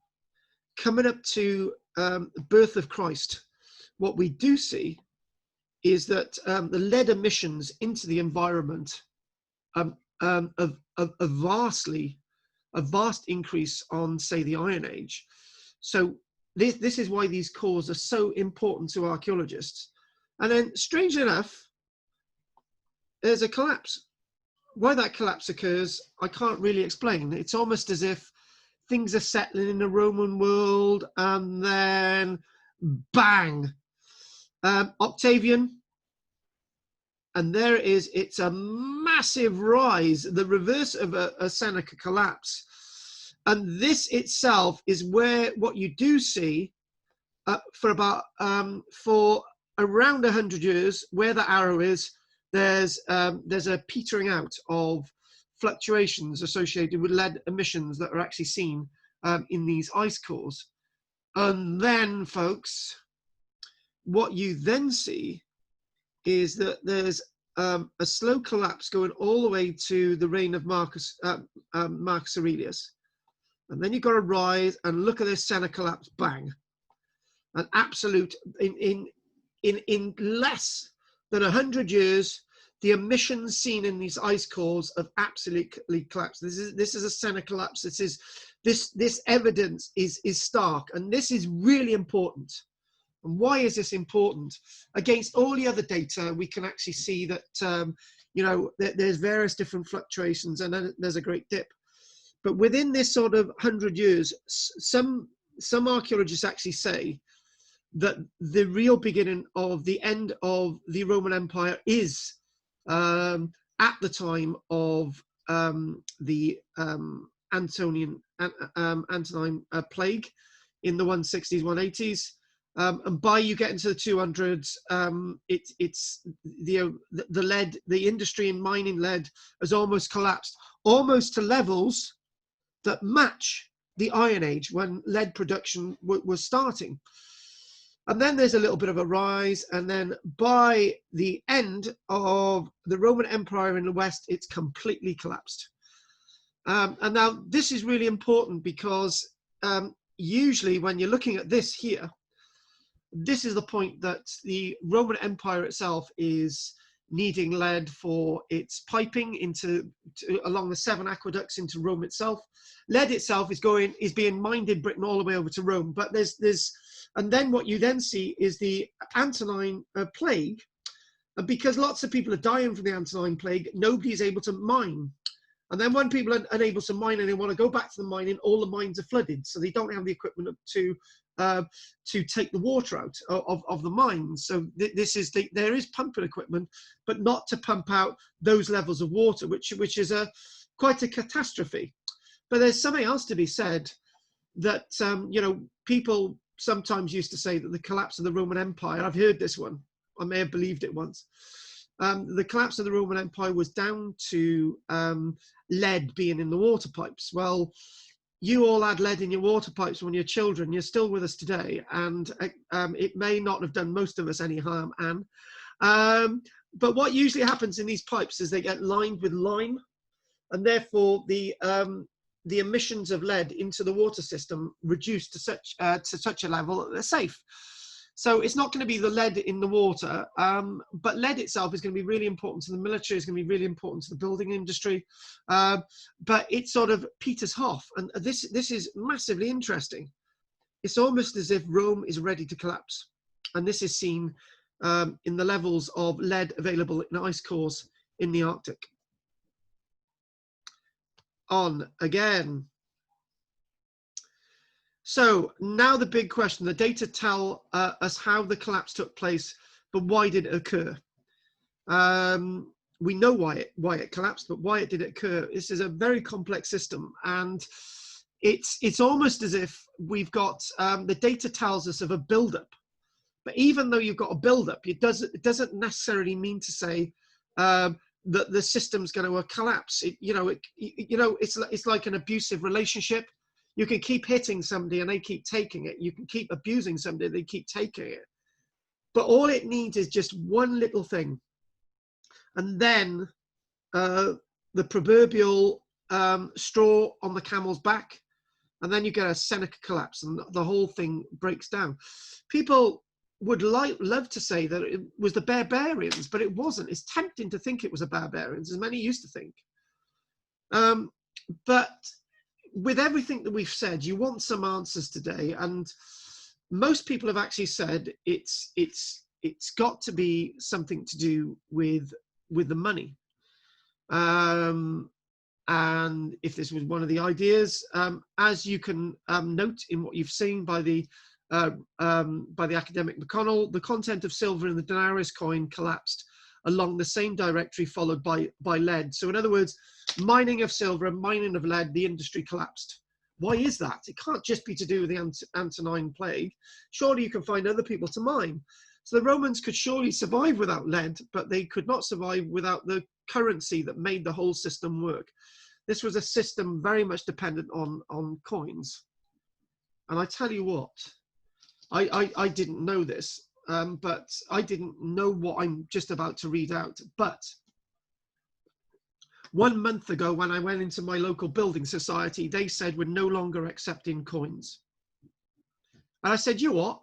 [SPEAKER 1] coming up to the birth of Christ. What we do see is that the lead emissions into the environment a vast increase on, say, the Iron Age. So this is why these cores are so important to archaeologists. And then, strangely enough, there's a collapse. Why that collapse occurs, I can't really explain. It's almost as if things are settling in the Roman world, and then bang, Octavian, and there it is. It's a massive rise, the reverse of a Seneca collapse. And this itself is where what you do see for around 100 years, where the arrow is, there's a petering out of fluctuations associated with lead emissions that are actually seen in these ice cores. And then, folks, what you then see is that there's a slow collapse going all the way to the reign of Marcus Aurelius. And then you've got to rise and look at this Seneca collapse, bang. An absolute, in less than 100 years, the emissions seen in these ice cores have absolutely collapsed. This is a Seneca collapse. This evidence is stark, and this is really important. And why is this important? Against all the other data, we can actually see that there's various different fluctuations, and then there's a great dip. But within this sort of 100 years, some archaeologists actually say that the real beginning of the end of the Roman Empire is at the time of the Antonine Plague in the 160s, 180s. And by you get into the 200s, it's the lead, the industry in mining lead has almost collapsed, almost to levels that match the Iron Age when lead production was starting. And then there's a little bit of a rise, and then by the end of the Roman Empire in the West, it's completely collapsed. And now this is really important because usually when you're looking at this here, this is the point that the Roman Empire itself is needing lead for its piping along the 7 aqueducts into Rome itself. Lead itself is being mined in Britain all the way over to Rome. But and then what you then see is the Antonine Plague. And because lots of people are dying from the Antonine Plague, nobody is able to mine. And then when people are unable to mine and they want to go back to the mining, all the mines are flooded. So they don't have the equipment to take the water out of the mines. So there is pumping equipment, but not to pump out those levels of water, which is quite a catastrophe. But there's something else to be said that, you know, people sometimes used to say that the collapse of the Roman Empire, I've heard this one, I may have believed it once. The collapse of the Roman Empire was down to lead being in the water pipes. Well, you all had lead in your water pipes when you're children. You're still with us today, and it may not have done most of us any harm, Anne. But what usually happens in these pipes is they get lined with lime, and therefore the emissions of lead into the water system reduced to such a level that they're safe. So it's not going to be the lead in the water, but lead itself is going to be really important to the military, it's going to be really important to the building industry, but it sort of peters off. And this is massively interesting. It's almost as if Rome is ready to collapse. And this is seen in the levels of lead available in ice cores in the Arctic. On again. So now the big question, the data tell us how the collapse took place, but why did it occur? We know why it collapsed, but why did it occur? This is a very complex system, and it's almost as if we've got, the data tells us of a buildup, but even though you've got a buildup, it doesn't necessarily mean to say that the system's going to collapse. It's like an abusive relationship. You can keep hitting somebody and they keep taking it. You can keep abusing somebody, they keep taking it. But all it needs is just one little thing. And then the proverbial straw on the camel's back, and then you get a Seneca collapse and the whole thing breaks down. People would love to say that it was the barbarians, but it wasn't. It's tempting to think it was the barbarians, as many used to think. But with everything that we've said, you want some answers today, and most people have actually said it's got to be something to do with the money. And if this was one of the ideas, as you can note in what you've seen by the academic McConnell, the content of silver in the denarius coin collapsed along the same directory followed by lead. So in other words, mining of silver and mining of lead, the industry collapsed. Why is that? It can't just be to do with the Antonine Plague. Surely you can find other people to mine. So the Romans could surely survive without lead, but they could not survive without the currency that made the whole system work. This was a system very much dependent on coins. And I tell you what, I didn't know this, but I didn't know what I'm just about to read out. But 1 month ago, when I went into my local building society, they said we're no longer accepting coins. And I said, you what?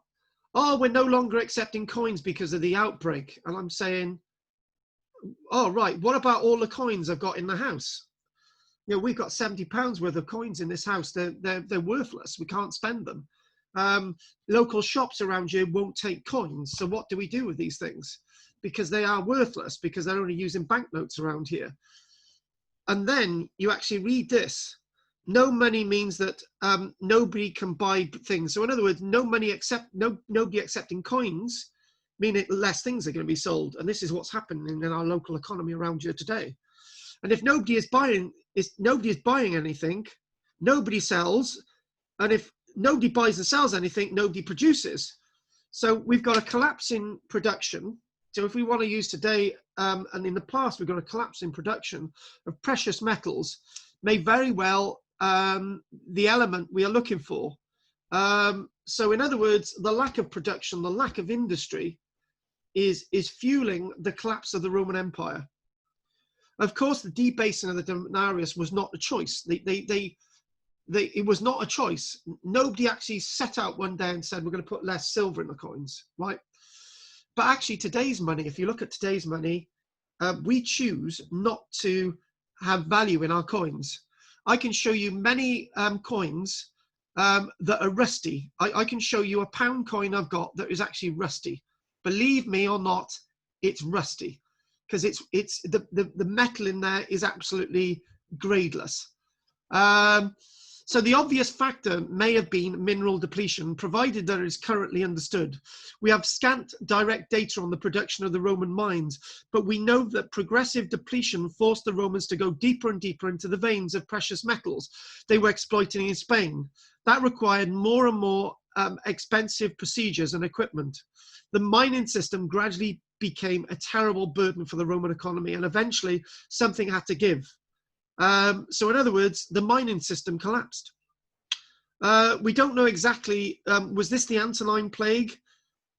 [SPEAKER 1] Oh, we're no longer accepting coins because of the outbreak. And I'm saying, oh, right, what about all the coins I've got in the house? You know, we've got £70 worth of coins in this house. They're worthless. We can't spend them. Local shops around here won't take coins. So what do we do with these things? Because they are worthless, because they're only using banknotes around here. And then you actually read this. No money means that nobody can buy things. So in other words, nobody accepting coins, meaning less things are going to be sold. And this is what's happening in our local economy around here today. And if nobody is buying anything, nobody sells. And if nobody buys and sells anything, nobody produces. So we've got a collapse in production. So if we want to use today, and in the past, we've got a collapse in production of precious metals, may very well the element we are looking for. So in other words, the lack of production, the lack of industry is fueling the collapse of the Roman Empire. Of course, the debasing of the denarius was not a choice. It was not a choice. Nobody actually set out one day and said, we're going to put less silver in the coins, right? But actually today's money, if you look at today's money, we choose not to have value in our coins. I can show you many coins that are rusty. I can show you a pound coin I've got that is actually rusty. Believe me or not, it's rusty, because it's the metal in there is absolutely gradeless. So the obvious factor may have been mineral depletion, provided that it is currently understood. We have scant direct data on the production of the Roman mines, but we know that progressive depletion forced the Romans to go deeper and deeper into the veins of precious metals they were exploiting in Spain. That required more and more expensive procedures and equipment. The mining system gradually became a terrible burden for the Roman economy, and eventually something had to give. So in other words, the mining system collapsed. We don't know exactly, was this the Antonine Plague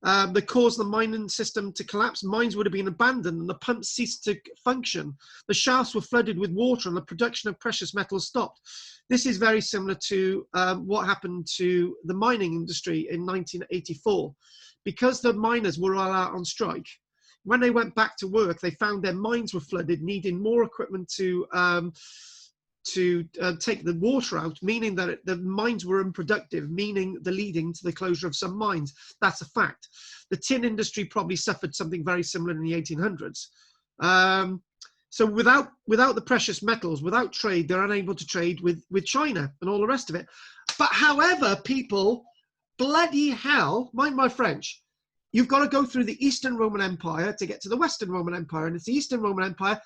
[SPEAKER 1] that caused the mining system to collapse? Mines would have been abandoned and the pumps ceased to function. The shafts were flooded with water and the production of precious metals stopped. This is very similar to what happened to the mining industry in 1984. Because the miners were all out on strike, when they went back to work, they found their mines were flooded, needing more equipment to take the water out, meaning that the mines were unproductive, meaning leading to the closure of some mines. That's a fact. The tin industry probably suffered something very similar in the 1800s. So without the precious metals, without trade, they're unable to trade with China and all the rest of it. But however, people, bloody hell, mind my French, you've got to go through the Eastern Roman Empire to get to the Western Roman Empire, and it's the Eastern Roman Empire.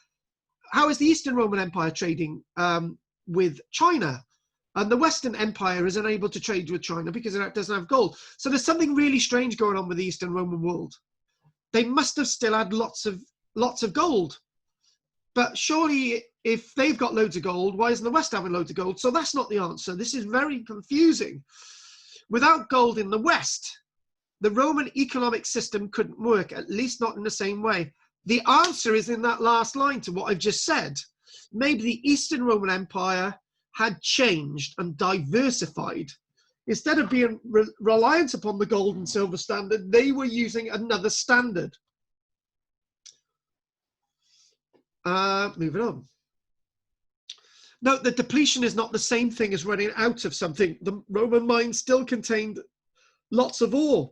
[SPEAKER 1] How is the Eastern Roman Empire trading with China? And the Western Empire is unable to trade with China because it doesn't have gold. So there's something really strange going on with the Eastern Roman world. They must have still had lots of gold. But surely if they've got loads of gold, why isn't the West having loads of gold? So that's not the answer. This is very confusing. Without gold in the West, the Roman economic system couldn't work, at least not in the same way. The answer is in that last line to what I've just said. Maybe the Eastern Roman Empire had changed and diversified. Instead of being reliant upon the gold and silver standard, they were using another standard. Moving on. Note that depletion is not the same thing as running out of something. The Roman mines still contained lots of ore.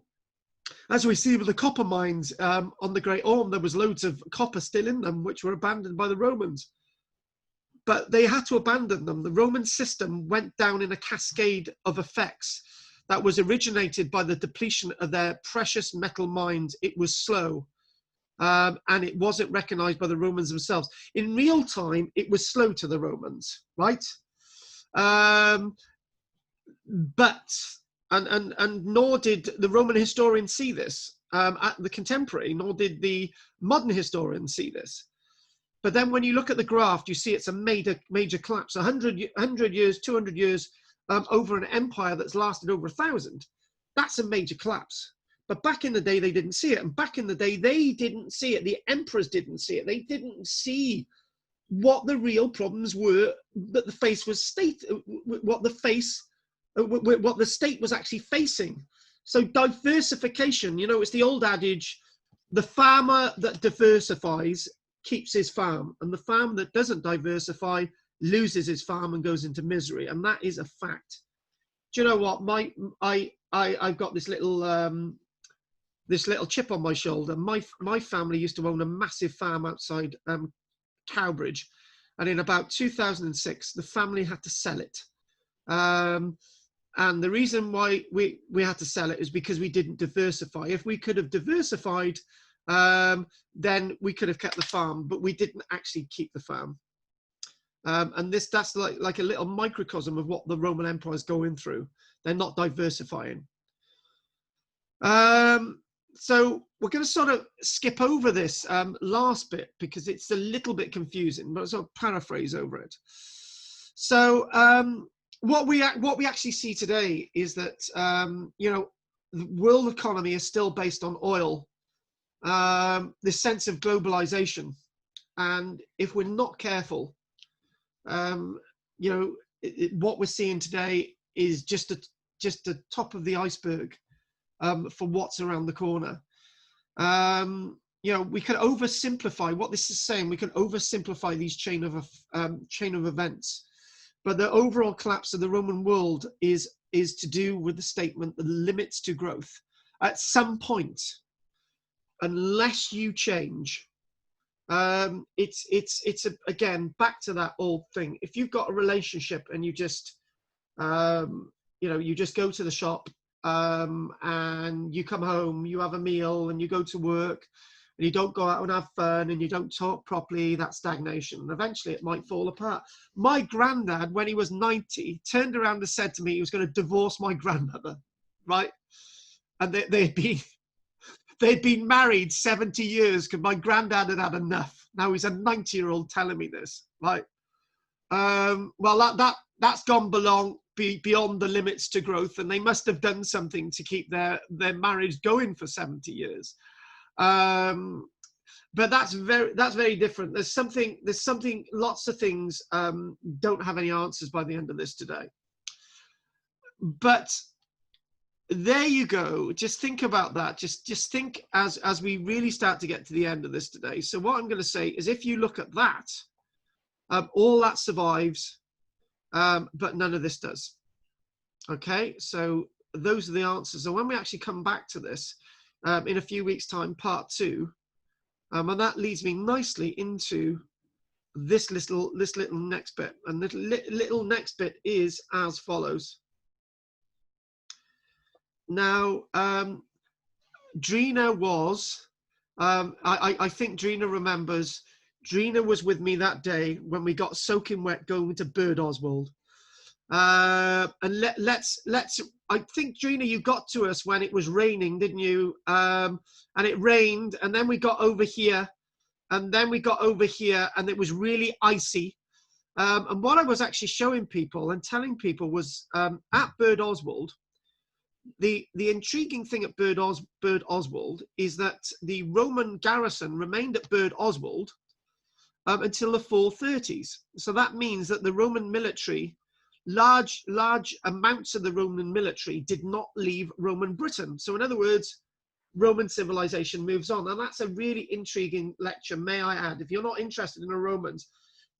[SPEAKER 1] As we see with the copper mines on the Great Orme, there was loads of copper still in them, which were abandoned by the Romans. But they had to abandon them. The Roman system went down in a cascade of effects that was originated by the depletion of their precious metal mines. It was slow, and it wasn't recognized by the Romans themselves. In real time, it was slow to the Romans, right? And nor did the Roman historians see this at the contemporary, nor did the modern historians see this. But then when you look at the graph, you see it's a major collapse. 100 years, 200 years over an empire that's lasted over 1,000. That's a major collapse. But back in the day, they didn't see it. And back in the day, they didn't see it. The emperors didn't see it. They didn't see what the real problems were that the face was what the state was actually facing. So diversification, you know, it's the old adage, the farmer that diversifies keeps his farm, and the farmer that doesn't diversify loses his farm and goes into misery. And that is a fact. Do you know what? I've got this little chip on my shoulder. My family used to own a massive farm outside Cowbridge, and in about 2006, the family had to sell it. And the reason why we had to sell it is because we didn't diversify. If we could have diversified, then we could have kept the farm, but we didn't actually keep the farm. And that's like a little microcosm of what the Roman Empire is going through. They're not diversifying. So we're going to sort of skip over this last bit because it's a little bit confusing, but I'll sort of paraphrase over it. So what we actually see today is that you know, the world economy is still based on oil. This sense of globalization, And if we're not careful, you know, what we're seeing today is just the top of the iceberg for what's around the corner. You know, we can oversimplify what this is saying. We can oversimplify these chain of events, but the overall collapse of the Roman world is to do with the statement, the limits to growth. At some point, unless you change, again back to that old thing. If you've got a relationship and you just you know, you just go to the shop and you come home, you have a meal, and you go to work, and you don't go out and have fun, and you don't talk properly, that's stagnation. And eventually it might fall apart. My granddad, when he was 90, turned around and said to me he was going to divorce my grandmother, right? And they'd been married 70 years because my granddad had had enough. Now he's a 90-year-old telling me this, right? Well, that's gone beyond the limits to growth, and they must have done something to keep their marriage going for 70 years. But that's very different. There's something. Lots of things don't have any answers by the end of this today. But there you go. Just think about that. Just think as we really start to get to the end of this today. So what I'm going to say is, if you look at that, all that survives, but none of this does. Okay, so those are the answers. And when we actually come back to this in a few weeks' time, part 2, and that leads me nicely into this little next bit. And the little next bit is as follows. Now, Drina was, I think Drina remembers, Drina was with me that day when we got soaking wet going to Bird Oswald. And let's, I think, Drina, you got to us when it was raining, didn't you? And it rained, and then we got over here, and then we got over here, and it was really icy. And what I was actually showing people and telling people was at Bird Oswald, the intriguing thing at Bird Oswald is that the Roman garrison remained at Bird Oswald until the 430s. So that means that the Roman military, large amounts of the Roman military did not leave Roman Britain. So in other words, Roman civilization moves on. And that's a really intriguing lecture, may I add. If you're not interested in the Romans,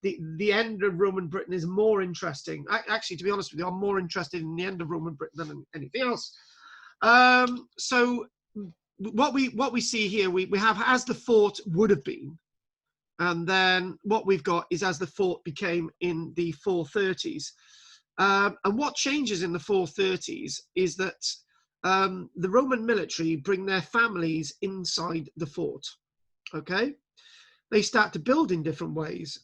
[SPEAKER 1] the end of Roman Britain is more interesting. Actually, to be honest with you, I'm more interested in the end of Roman Britain than anything else. So what we see here, we have as the fort would have been, and then what we've got is as the fort became in the 430s. And what changes in the 430s is that the Roman military bring their families inside the fort. Okay, they start to build in different ways.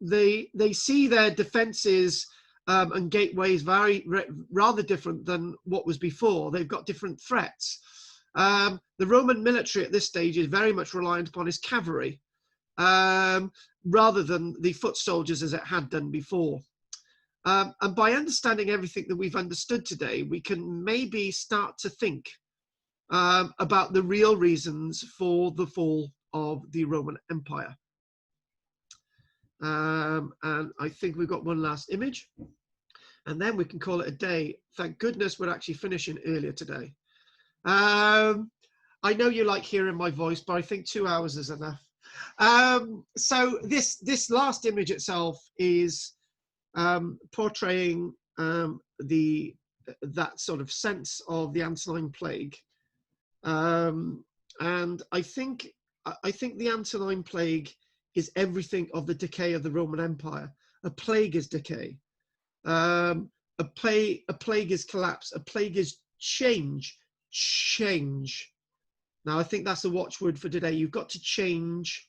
[SPEAKER 1] They see their defenses and gateways rather different than what was before. They've got different threats. The Roman military at this stage is very much reliant upon its cavalry rather than the foot soldiers as it had done before. And by understanding everything that we've understood today, we can maybe start to think about the real reasons for the fall of the Roman Empire. And I think we've got one last image, and then we can call it a day. Thank goodness we're actually finishing earlier today. I know you like hearing my voice, but I think 2 hours is enough. So this last image itself is portraying that sort of sense of the Antonine Plague, and I think the Antonine Plague is everything of the decay of the Roman Empire. A plague is decay. A plague is collapse. A plague is change. Now I think that's a watchword for today. You've got to change.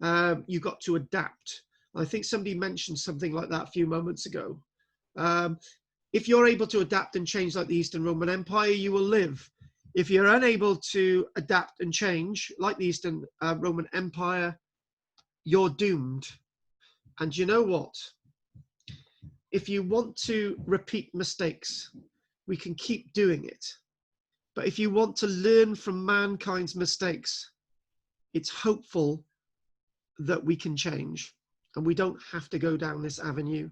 [SPEAKER 1] You've got to adapt. I think somebody mentioned something like that a few moments ago. If you're able to adapt and change like the Eastern Roman Empire, you will live. If you're unable to adapt and change like the Eastern Roman Empire, you're doomed. And you know what? If you want to repeat mistakes, we can keep doing it. But if you want to learn from mankind's mistakes, it's hopeful that we can change, and we don't have to go down this avenue.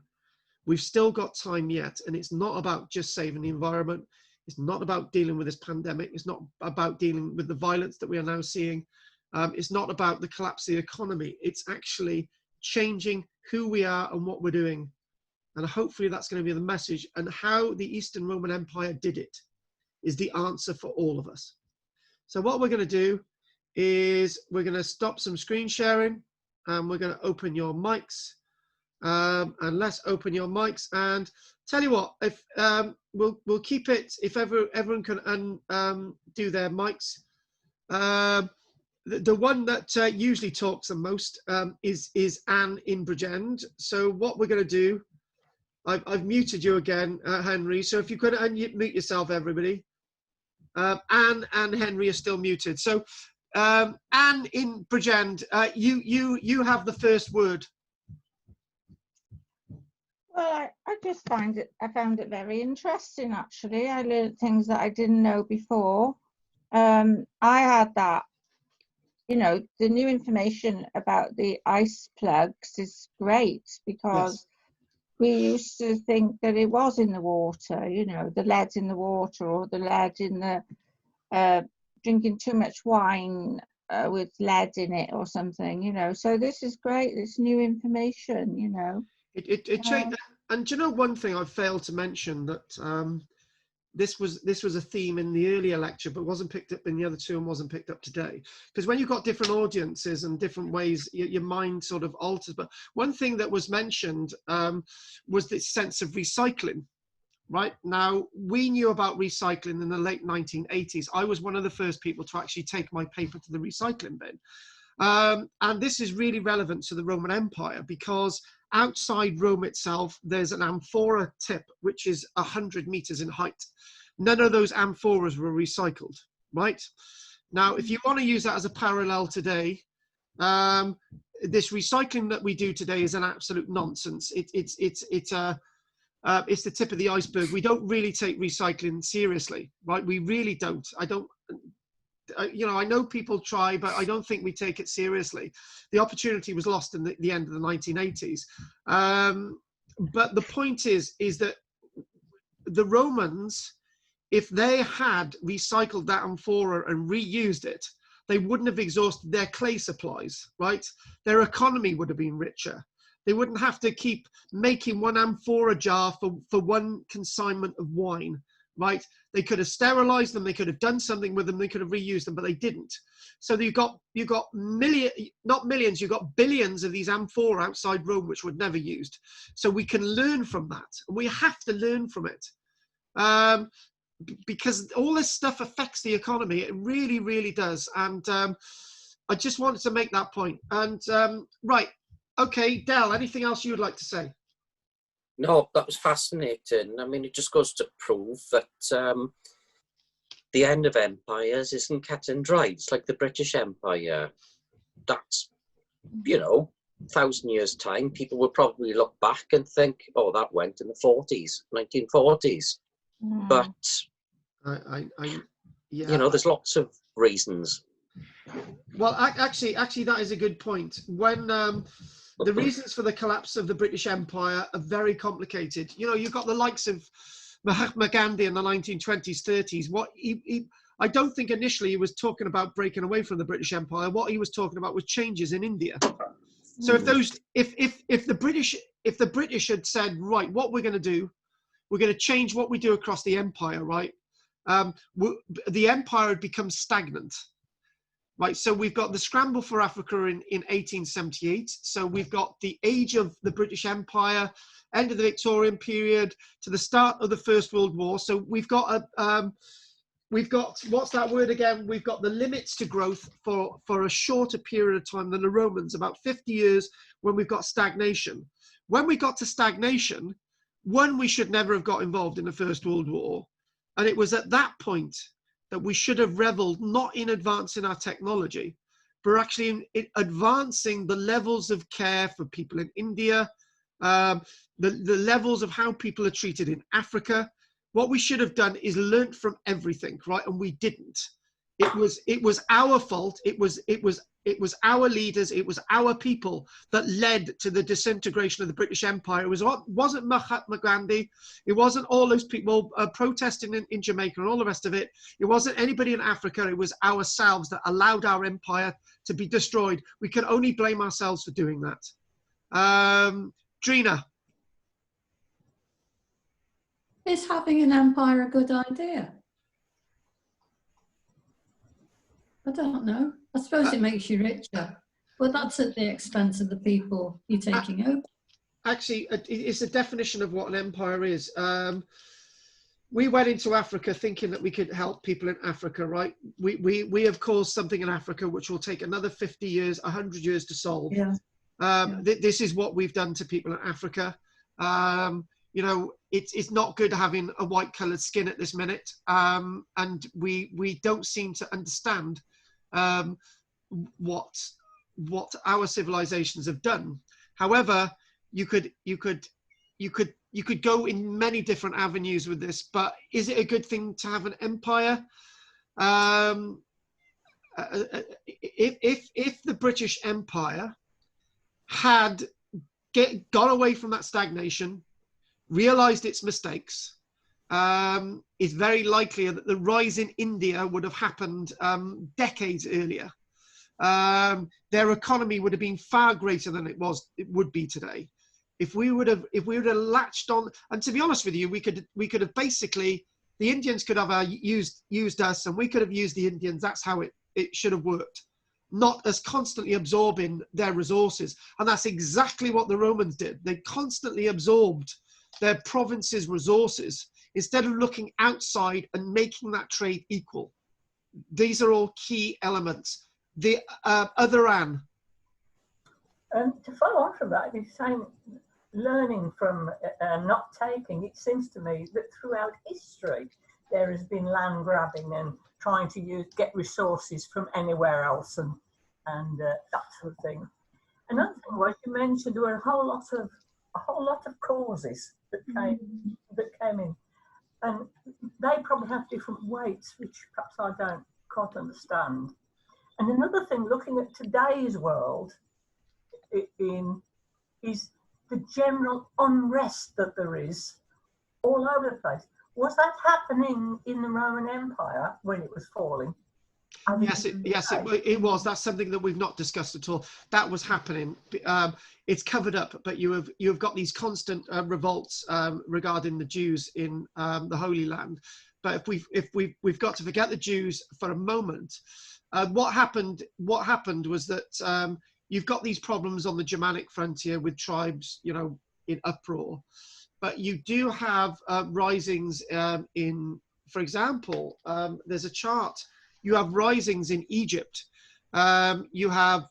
[SPEAKER 1] We've still got time yet, and it's not about just saving the environment. It's not about dealing with this pandemic. It's not about dealing with the violence that we are now seeing. It's not about the collapse of the economy. It's actually changing who we are and what we're doing. And hopefully that's going to be the message. And how the Eastern Roman Empire did it is the answer for all of us. So what we're going to do is we're going to stop some screen sharing, and we're going to open your mics. And let's open your mics, and tell you what, if we'll keep it, if everyone can do their mics. The one that usually talks the most is Anne in Bridgend. So what we're going to do, I've muted you again, Henry. So if you could unmute yourself, everybody. Anne and Henry are still muted. So Anne in Bridgend, you have the first word.
[SPEAKER 6] Well, I just found it very interesting, actually. I learned things that I didn't know before. I had that, you know, the new information about the ice plugs is great, because we used to think that it was in the water, you know, the lead in the water, or the lead in the drinking too much wine with lead in it or something, you know. So this is great, this new information, you know.
[SPEAKER 1] It changed. And do you know one thing I failed to mention, that this was a theme in the earlier lecture, but wasn't picked up in the other two and wasn't picked up today. Because when you've got different audiences and different ways, your mind sort of alters. But one thing that was mentioned was this sense of recycling. Right now, we knew about recycling in the late 1980s. I was one of the first people to actually take my paper to the recycling bin. And this is really relevant to the Roman Empire, because outside Rome itself, there's an amphora tip, which is 100 meters in height. None of those amphoras were recycled, right? Now, if you want to use that as a parallel today, this recycling that we do today is an absolute nonsense. It's the tip of the iceberg. We don't really take recycling seriously, right? We really don't. You know, I know people try, but I don't think we take it seriously. The opportunity was lost in the end of the 1980s. But the point is that the Romans, if they had recycled that amphora and reused it, they wouldn't have exhausted their clay supplies, right? Their economy would have been richer. They wouldn't have to keep making one amphora jar for one consignment of wine, right? They could have sterilized them, they could have done something with them, they could have reused them, but they didn't. So you got not millions, you got billions of these amphora outside Rome which were never used. So we can learn from that. We have to learn from it. Because all this stuff affects the economy. It really, really does. And I just wanted to make that point. And right, okay, Del, anything else you would like to say?
[SPEAKER 2] No, that was fascinating. I mean, it just goes to prove that the end of empires isn't cut and dried. It's like the British Empire. That's, you know, 1,000 years' time, people will probably look back and think, oh, that went in the 40s, 1940s. But, you know, there's lots of reasons.
[SPEAKER 1] Well, actually, that is a good point. When the reasons for the collapse of the British Empire are very complicated. You know, you've got the likes of Mahatma Gandhi in the 1920s, 30s. I don't think initially he was talking about breaking away from the British Empire. What he was talking about was changes in India. So if the British had said, right, what we're going to do, we're going to change what we do across the empire, right? The empire had become stagnant. Right, so we've got the scramble for Africa in 1878. So we've got the age of the British Empire, end of the Victorian period, to the start of the First World War. So we've got what's that word again? We've got the limits to growth for a shorter period of time than the Romans, about 50 years, when we've got stagnation. When we got to stagnation, we should never have got involved in the First World War. And it was at that point that we should have reveled not in advancing our technology, but actually in advancing the levels of care for people in India, the levels of how people are treated in Africa. What we should have done is learnt from everything, right? And we didn't. It was our fault. It was our leaders. It was our people that led to the disintegration of the British Empire. Wasn't Mahatma Gandhi. It wasn't all those people protesting in Jamaica and all the rest of it. It wasn't anybody in Africa. It was ourselves that allowed our empire to be destroyed. We can only blame ourselves for doing that. Drina.
[SPEAKER 7] Is having an empire a good idea? I don't know. I suppose it makes you richer, but that's at the expense of the people you're taking over.
[SPEAKER 1] Actually, it's a definition of what an empire is. We went into Africa thinking that we could help people in Africa, right? We have caused something in Africa which will take another 50 years, 100 years to solve.
[SPEAKER 7] Yeah.
[SPEAKER 1] This is what we've done to people in Africa. You know, it's not good having a white coloured skin at this minute, and we don't seem to understand what our civilizations have done. However, you could go in many different avenues with this, but is it a good thing to have an empire? If the British Empire had gone away from that stagnation, realized its mistakes, it's very likely that the rise in India would have happened decades earlier. Their economy would have been far greater than it would be today. If we would have latched on, and to be honest with you, we could have basically, the Indians could have used us, and we could have used the Indians. That's how it should have worked, not as constantly absorbing their resources. And that's exactly what the Romans did. They constantly absorbed their province's resources instead of looking outside and making that trade equal. These are all key elements. The other Anne.
[SPEAKER 5] To follow on from that, you're saying learning from not taking, it seems to me that throughout history there has been land grabbing and trying to get resources from anywhere else and that sort of thing. Another thing was, you mentioned there were a whole lot of causes that came in, and they probably have different weights, which perhaps I don't quite understand. And another thing, looking at today's world, is the general unrest that there is all over the place. Was that happening in the Roman Empire when it was falling?
[SPEAKER 1] Yes, it was. That's something that we've not discussed at all. That was happening. It's covered up, but you have got these constant revolts regarding the Jews in the Holy Land. But if we've got to forget the Jews for a moment. What happened was that you've got these problems on the Germanic frontier with tribes, you know, in uproar. But you do have risings in, for example, there's a chart. You have risings in Egypt. You have,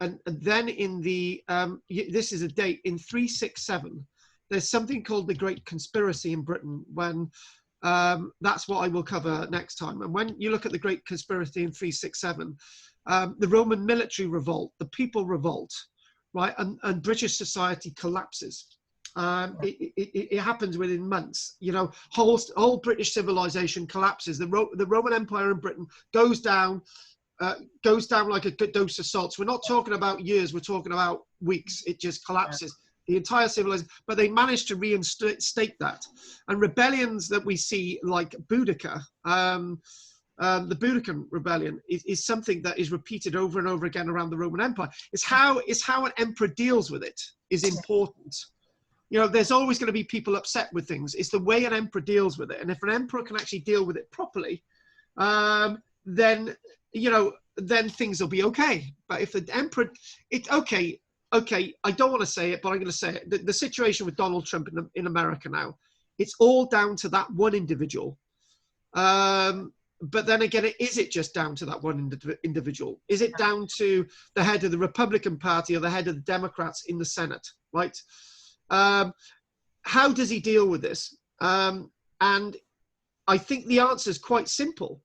[SPEAKER 1] and then in the, this is a date, in 367, there's something called the Great Conspiracy in Britain, when that's what I will cover next time. And when you look at the Great Conspiracy in 367, the Roman military revolt, the people revolt, right? And British society collapses. It happens within months. You know, whole British civilization collapses. The Roman Empire in Britain goes down like a good dose of salt. So we're not talking about years, we're talking about weeks. It just collapses. The entire civilization, but they managed to reinstate that. And rebellions that we see, like Buddakan, the Buddakan Rebellion, is something that is repeated over and over again around the Roman Empire. It's how an emperor deals with it is important. You know, there's always going to be people upset with things. It's the way an emperor deals with it. And if an emperor can actually deal with it properly, then, you know, then things will be okay. But if the emperor, it's okay, I don't want to say it, but I'm going to say it. The situation with Donald Trump in America now, it's all down to that one individual. But then again, is it just down to that one individual? Is it down to the head of the Republican Party or the head of the Democrats in the Senate, right? How does he deal with this? And I think the answer is quite simple.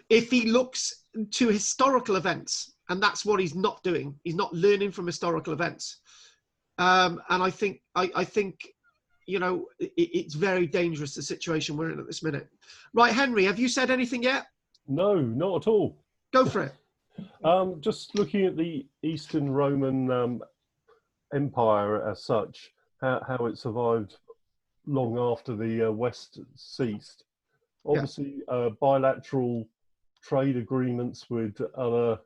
[SPEAKER 1] If he looks to historical events, and that's what he's not doing. He's not learning from historical events. And I think, you know, it's very dangerous, the situation we're in at this minute. Right, Henry, have you said anything yet?
[SPEAKER 3] No, not at all.
[SPEAKER 1] Go for it.
[SPEAKER 3] Just looking at the Eastern Roman Empire as such, how it survived long after the West ceased. Obviously, bilateral trade agreements with other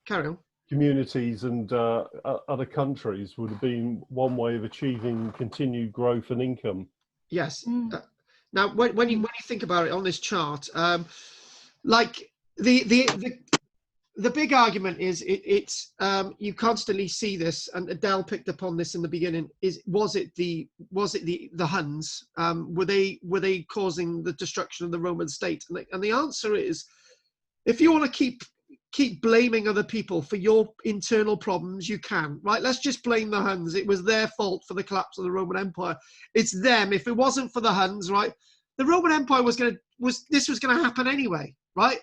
[SPEAKER 1] Carry on.
[SPEAKER 3] communities and other countries would have been one way of achieving continued growth and income.
[SPEAKER 1] Yes. Now, when you think about it on this chart, like the big argument is it's you constantly see this, and Adele picked up on this in the beginning. Was it the Huns? Were they causing the destruction of the Roman state? And the answer is, if you want to keep blaming other people for your internal problems, you can, right? Let's just blame the Huns. It was their fault for the collapse of the Roman Empire. It's them. If it wasn't for the Huns, right, the Roman Empire was gonna happen anyway, right?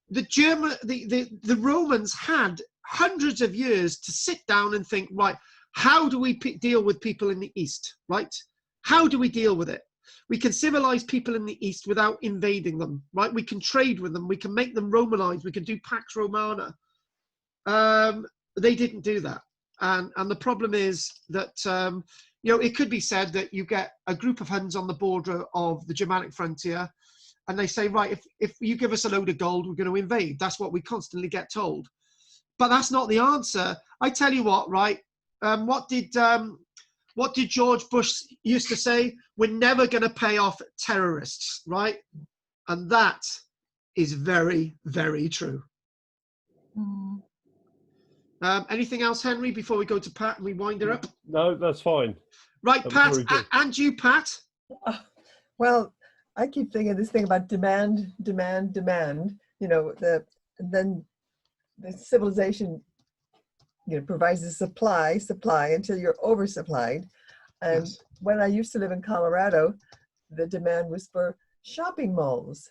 [SPEAKER 1] The Romans had hundreds of years to sit down and think, right, how do we deal with people in the East, right? How do we deal with it? We can civilize people in the East without invading them, right? We can trade with them. We can make them Romanized. We can do Pax Romana. They didn't do that. And the problem is that, you know, it could be said that you get a group of Huns on the border of the Germanic frontier, and they say, right, if you give us a load of gold, we're going to invade. That's what we constantly get told. But that's not the answer. I tell you what, right? What did George Bush used to say? We're never going to pay off terrorists, right? And that is very, very true. Anything else, Henry, before we go to Pat and we wind her up?
[SPEAKER 3] No, that's fine.
[SPEAKER 1] Right, Pat, and you, Pat?
[SPEAKER 4] Well, I keep thinking this thing about demand. You know, then the civilization, you know, provides the supply until you're oversupplied. And yes. When I used to live in Colorado, the demand was for shopping malls,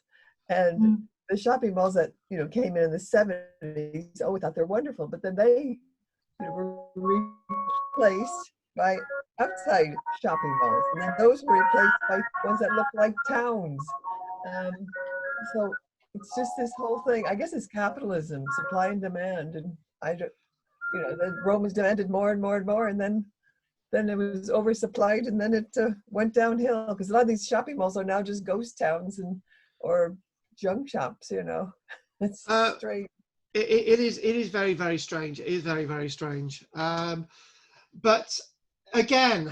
[SPEAKER 4] and the shopping malls that, you know, came in the 70s. Oh, we thought they're wonderful, but then they, you know, were replaced by outside shopping malls, and then those were replaced by ones that look like towns. So it's just this whole thing. I guess it's capitalism, supply and demand, and you know, the Romans demanded more and more and more, and then it was oversupplied, and then it went downhill, because a lot of these shopping malls are now just ghost towns or junk shops. You know, it's strange.
[SPEAKER 1] It is very, very strange. It is very, very strange. But again,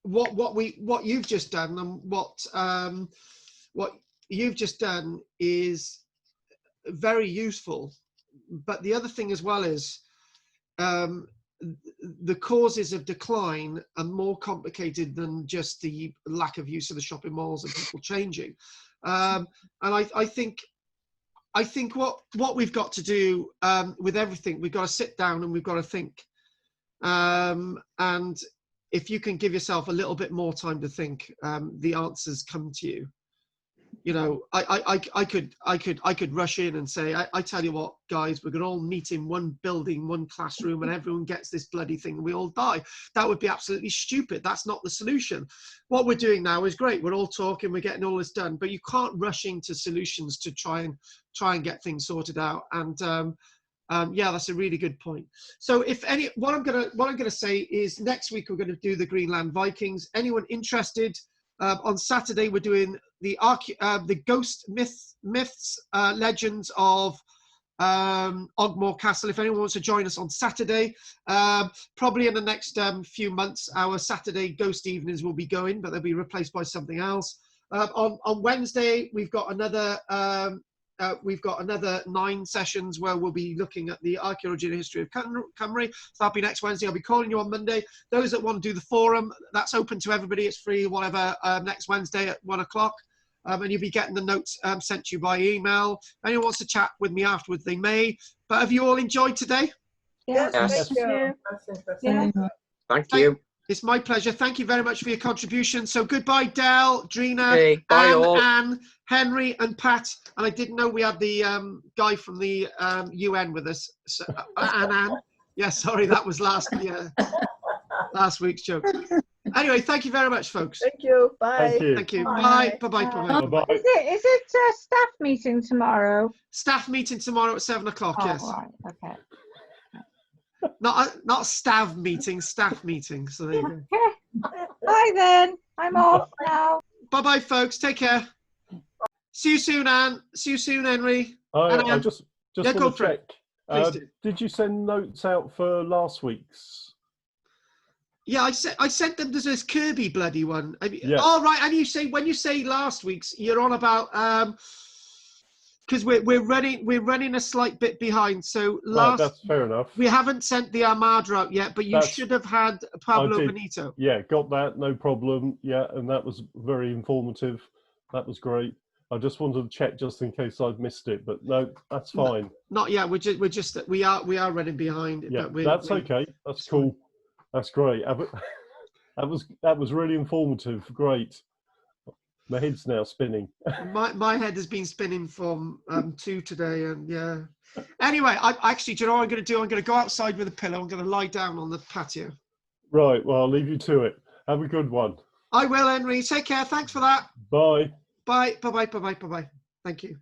[SPEAKER 1] what you've just done, and what you've just done is very useful. But the other thing as well is the causes of decline are more complicated than just the lack of use of the shopping malls and people changing. And I think what we've got to do with everything, we've got to sit down and we've got to think. And if you can give yourself a little bit more time to think, the answers come to you. You know, I could rush in and say, I tell you what, guys, we're gonna all meet in one building, one classroom, and everyone gets this bloody thing and we all die. That would be absolutely stupid. That's not the solution. What we're doing now is great. We're all talking, we're getting all this done, but you can't rush into solutions to try and get things sorted out. And yeah, that's a really good point. So what I'm gonna say is, next week we're gonna do the Greenland Vikings. Anyone interested? On Saturday we're doing the ghost myths, legends of Ogmore Castle. If anyone wants to join us on Saturday, probably in the next few months, our Saturday ghost evenings will be going, but they'll be replaced by something else. On Wednesday, we've got another 9 sessions where we'll be looking at the archaeology and history of Cymru. So that'll be next Wednesday. I'll be calling you on Monday. Those that want to do the forum, that's open to everybody. It's free, whatever, next Wednesday at 1 o'clock. And you'll be getting the notes sent to you by email. If anyone wants to chat with me afterwards, they may. But have you all enjoyed today?
[SPEAKER 5] Yes,
[SPEAKER 2] Yes.
[SPEAKER 5] thank you. That's interesting.
[SPEAKER 6] Yeah.
[SPEAKER 2] Thank you.
[SPEAKER 1] It's my pleasure. Thank you very much for your contribution. So goodbye, Del, Drina,
[SPEAKER 2] Hey, bye all.
[SPEAKER 1] Anne, Henry, and Pat. And I didn't know we had the guy from the UN with us. So, Anne. Yeah, sorry, that was last week's joke. Anyway, thank you very much, folks.
[SPEAKER 4] Thank you. Bye.
[SPEAKER 3] Thank you.
[SPEAKER 1] Thank you.
[SPEAKER 5] Bye.
[SPEAKER 1] Bye. Bye. Bye. Bye.
[SPEAKER 3] Bye-bye.
[SPEAKER 6] Is it a staff meeting tomorrow?
[SPEAKER 1] Staff meeting tomorrow at 7 o'clock.
[SPEAKER 6] Oh,
[SPEAKER 1] Yes.
[SPEAKER 6] right, okay.
[SPEAKER 1] Not staff meeting. Staff meeting. So there you go.
[SPEAKER 6] Okay. Bye then. I'm off now.
[SPEAKER 1] Bye, bye, folks. Take care. See you soon, Anne. See you soon, Henry.
[SPEAKER 3] I just
[SPEAKER 1] Yeah, go
[SPEAKER 3] want to
[SPEAKER 1] for it.
[SPEAKER 3] check.
[SPEAKER 1] Please do.
[SPEAKER 3] Did you send notes out for last week's?
[SPEAKER 1] Yeah, I sent them to this Kirby bloody one.
[SPEAKER 3] Yeah.
[SPEAKER 1] Oh, right. And you say when you say last week's, you're on about because we're running a slight bit behind. So
[SPEAKER 3] Right, that's fair enough.
[SPEAKER 1] we haven't sent the Armada out yet, but you should have had Pablo
[SPEAKER 3] I did.
[SPEAKER 1] Benito.
[SPEAKER 3] Yeah, got that, no problem. Yeah, and that was very informative. That was great. I just wanted to check just in case I'd missed it, but no, that's fine.
[SPEAKER 1] Not yet. We are running behind.
[SPEAKER 3] Yeah,
[SPEAKER 1] but
[SPEAKER 3] that's okay. That's cool. That's great. That was really informative. Great. My head's now spinning.
[SPEAKER 1] My head has been spinning from 2 today, and yeah. Anyway, I actually, do you know what I'm going to do? I'm going to go outside with a pillow. I'm going to lie down on the patio.
[SPEAKER 3] Right. Well, I'll leave you to it. Have a good one.
[SPEAKER 1] I will, Henry. Take care. Thanks for that.
[SPEAKER 3] Bye.
[SPEAKER 1] Bye. Bye. Bye. Bye. Bye. Bye. Thank you.